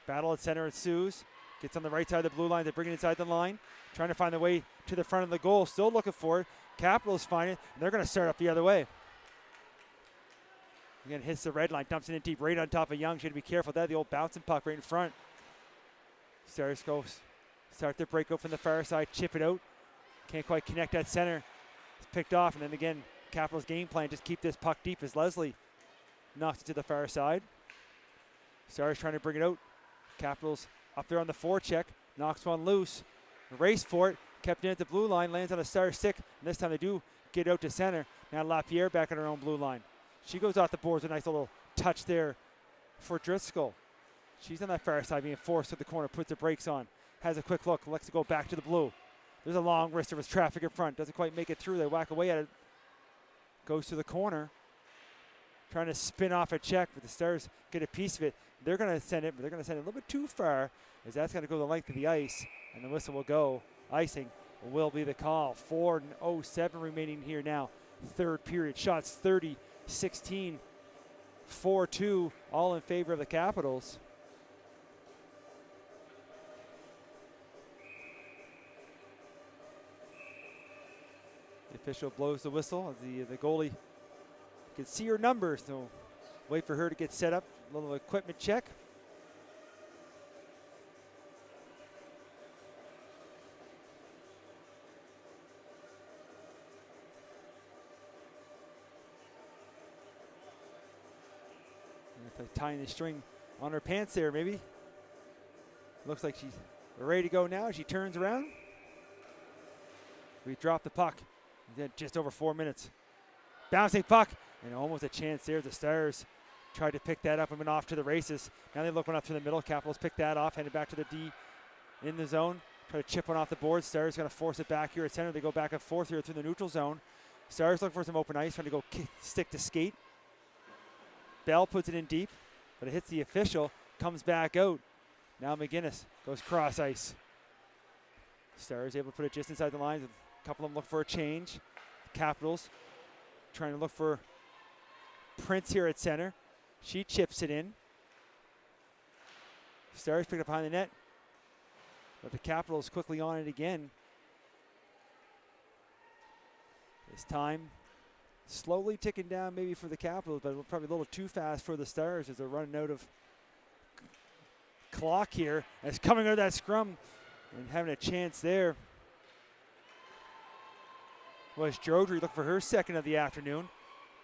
S1: Battle at center ensues. Gets on the right side of the blue line. They bring it inside the line. Trying to find the way to the front of the goal. Still looking for it. Capitals find it, and they're going to start up the other way. Again, hits the red line, dumps it in deep, right on top of Young. She had to be careful of that. The old bouncing puck right in front. Stars go start their breakout from the far side, chip it out. Can't quite connect at center. It's picked off, and then again, Capitals' game plan, just keep this puck deep as Leslie knocks it to the far side. Stars trying to bring it out. Capitals up there on the forecheck, knocks one loose. Race for it, kept in at the blue line, lands on a Star stick, and this time they do get out to center. Now LaPierre back on her own blue line. She goes off the boards, a nice little touch there for Driscoll. She's on that far side, being forced to the corner, puts the brakes on, has a quick look, lets it go back to the blue. There's a long wrist, there was traffic in front, doesn't quite make it through, they whack away at it. Goes to the corner, trying to spin off a check, but the Stars get a piece of it. They're going to send it, but they're going to send it a little bit too far, as that's going to go the length of the ice, and the whistle will go. Icing will be the call. 4:07 remaining here now. Third period. Shots 30, 16, 4-2, all in favor of the Capitals. The official blows the whistle as the goalie can see her number, so wait for her to get set up. A little equipment check. Tying the string on her pants there, maybe. Looks like she's ready to go now. She turns around. We drop the puck. Just over 4 minutes. Bouncing puck, And almost a chance there. The Stars tried to pick that up and went off to the races. Now they look one up through the middle. Capitals pick that off, headed back to the D in the zone. Try to chip one off the board. Stars going to force it back here at center. They go back and forth here through the neutral zone. Stars looking for some open ice, trying to go stick to skate. Bell puts it in deep, but it hits the official, comes back out. Now McGinnis goes cross ice. Stars able to put it just inside the lines. A couple of them look for a change. Capitals trying to look for Prince here at center. She chips it in. Stars pick it up behind the net, but the Capitals quickly on it again. This time slowly ticking down maybe for the Capitals, but probably a little too fast for the Stars as they're running out of clock here. And it's coming out of that scrum and having a chance there was Jodry looking for her second of the afternoon.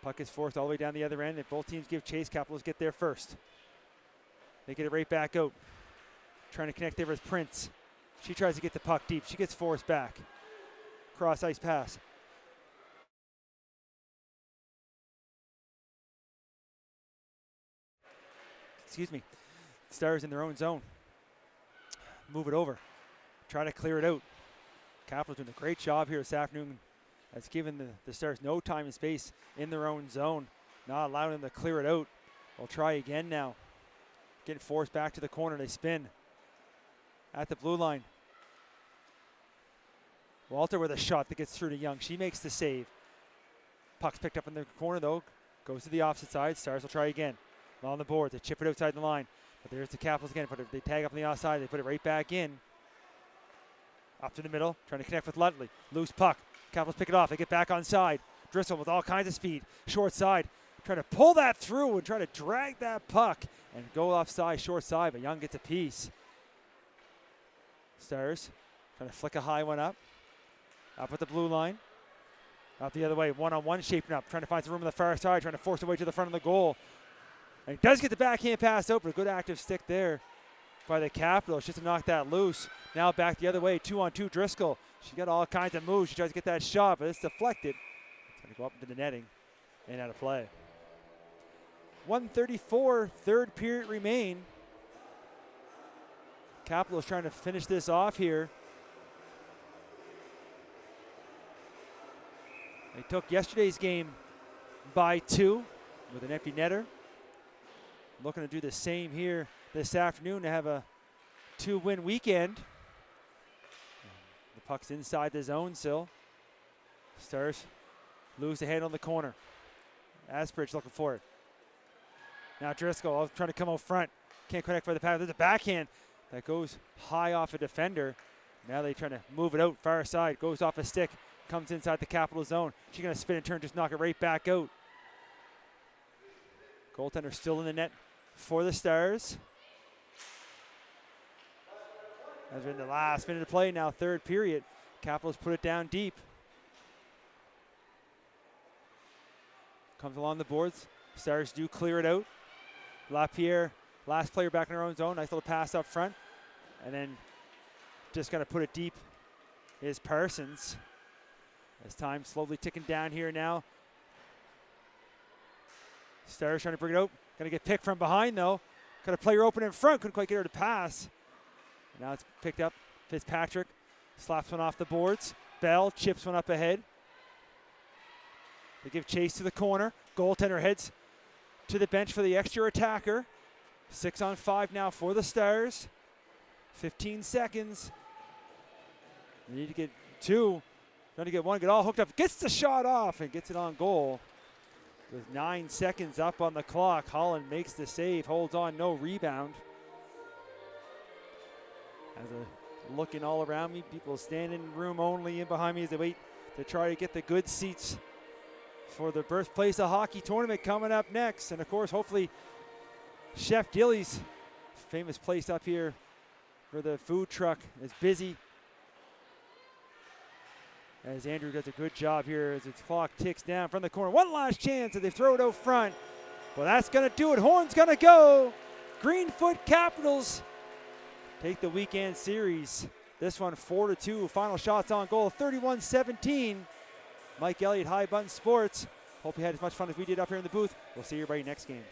S1: Puck is forced all the way down the other end. If both teams give chase, Capitals get there first. They get it right back out. Trying to connect there with Prince. She tries to get the puck deep. She gets forced back. Cross ice pass. Excuse me. Stars in their own zone. Move it over. Try to clear it out. Capitals doing a great job here this afternoon. That's given the Stars no time and space in their own zone. Not allowing them to clear it out. They'll try again now. Getting forced back to the corner. They spin at the blue line. Walter with a shot that gets through to Young. She makes the save. Puck's picked up in the corner though. Goes to the opposite side. Stars will try again. On the board. They chip it outside the line. But there's the Capitals again. They tag up on the outside. They put it right back in. Up to the middle. Trying to connect with Ludley. Loose puck. Capitals pick it off. They get back on side. Driscoll with all kinds of speed. Short side. Trying to pull that through and try to drag that puck and go offside, short side, but Young gets a piece. Stars trying to flick a high one up. Up at the blue line. Out the other way. One-on-one shaping up. Trying to find some room on the far side. Trying to force their way to the front of the goal. And he does get the backhand pass out, but a good active stick there by the Capitals just to knock that loose. Now back the other way. 2-on-2 Driscoll. She got all kinds of moves. She tries to get that shot, but it's deflected. It's going to go up into the netting and out of play. 1:34, third period remain. Capitals trying to finish this off here. They took yesterday's game by 2 with an empty netter. Looking to do the same here this afternoon to have a 2-win weekend. The puck's inside the zone still. Stars lose the head on the corner. Asbridge looking for it. Now Driscoll trying to come out front. Can't connect for the pass. There's a backhand that goes high off a defender. Now they're trying to move it out far side. Goes off a stick. Comes inside the Capital zone. She's going to spin and turn, just knock it right back out. Goaltender still in the net for the Stars. As we're in the last minute of play now, third period. Capitals put it down deep. Comes along the boards. Stars do clear it out. LaPierre, last player back in our own zone. Nice little pass up front. And then just going to put it deep is Parsons. As time slowly ticking down here now. Stars trying to bring it out. Going to get picked from behind though. Got a player open in front. Couldn't quite get her to pass. Now it's picked up. Fitzpatrick slaps one off the boards. Bell chips one up ahead. They give chase to the corner. Goaltender heads to the bench for the extra attacker. 6-on-5 now for the Stars. 15 seconds. They need to get 2. Trying to get 1, get all hooked up. Gets the shot off and gets it on goal. With 9 seconds up on the clock, Holland makes the save, holds on, no rebound. As a looking all around me, people standing room only in behind me as they wait to try to get the good seats for the birthplace of hockey tournament coming up next. And of course, hopefully, Chef Gilly's famous place up here for the food truck is busy. As Andrew does a good job here as its clock ticks down from the corner. One last chance as they throw it out front. Well, that's going to do it. Horn's going to go. Greenfoot Capitals take the weekend series. This one 4-2. Final shots on goal, 31-17. Mike Elliott, High Button Sports. Hope you had as much fun as we did up here in the booth. We'll see everybody next game.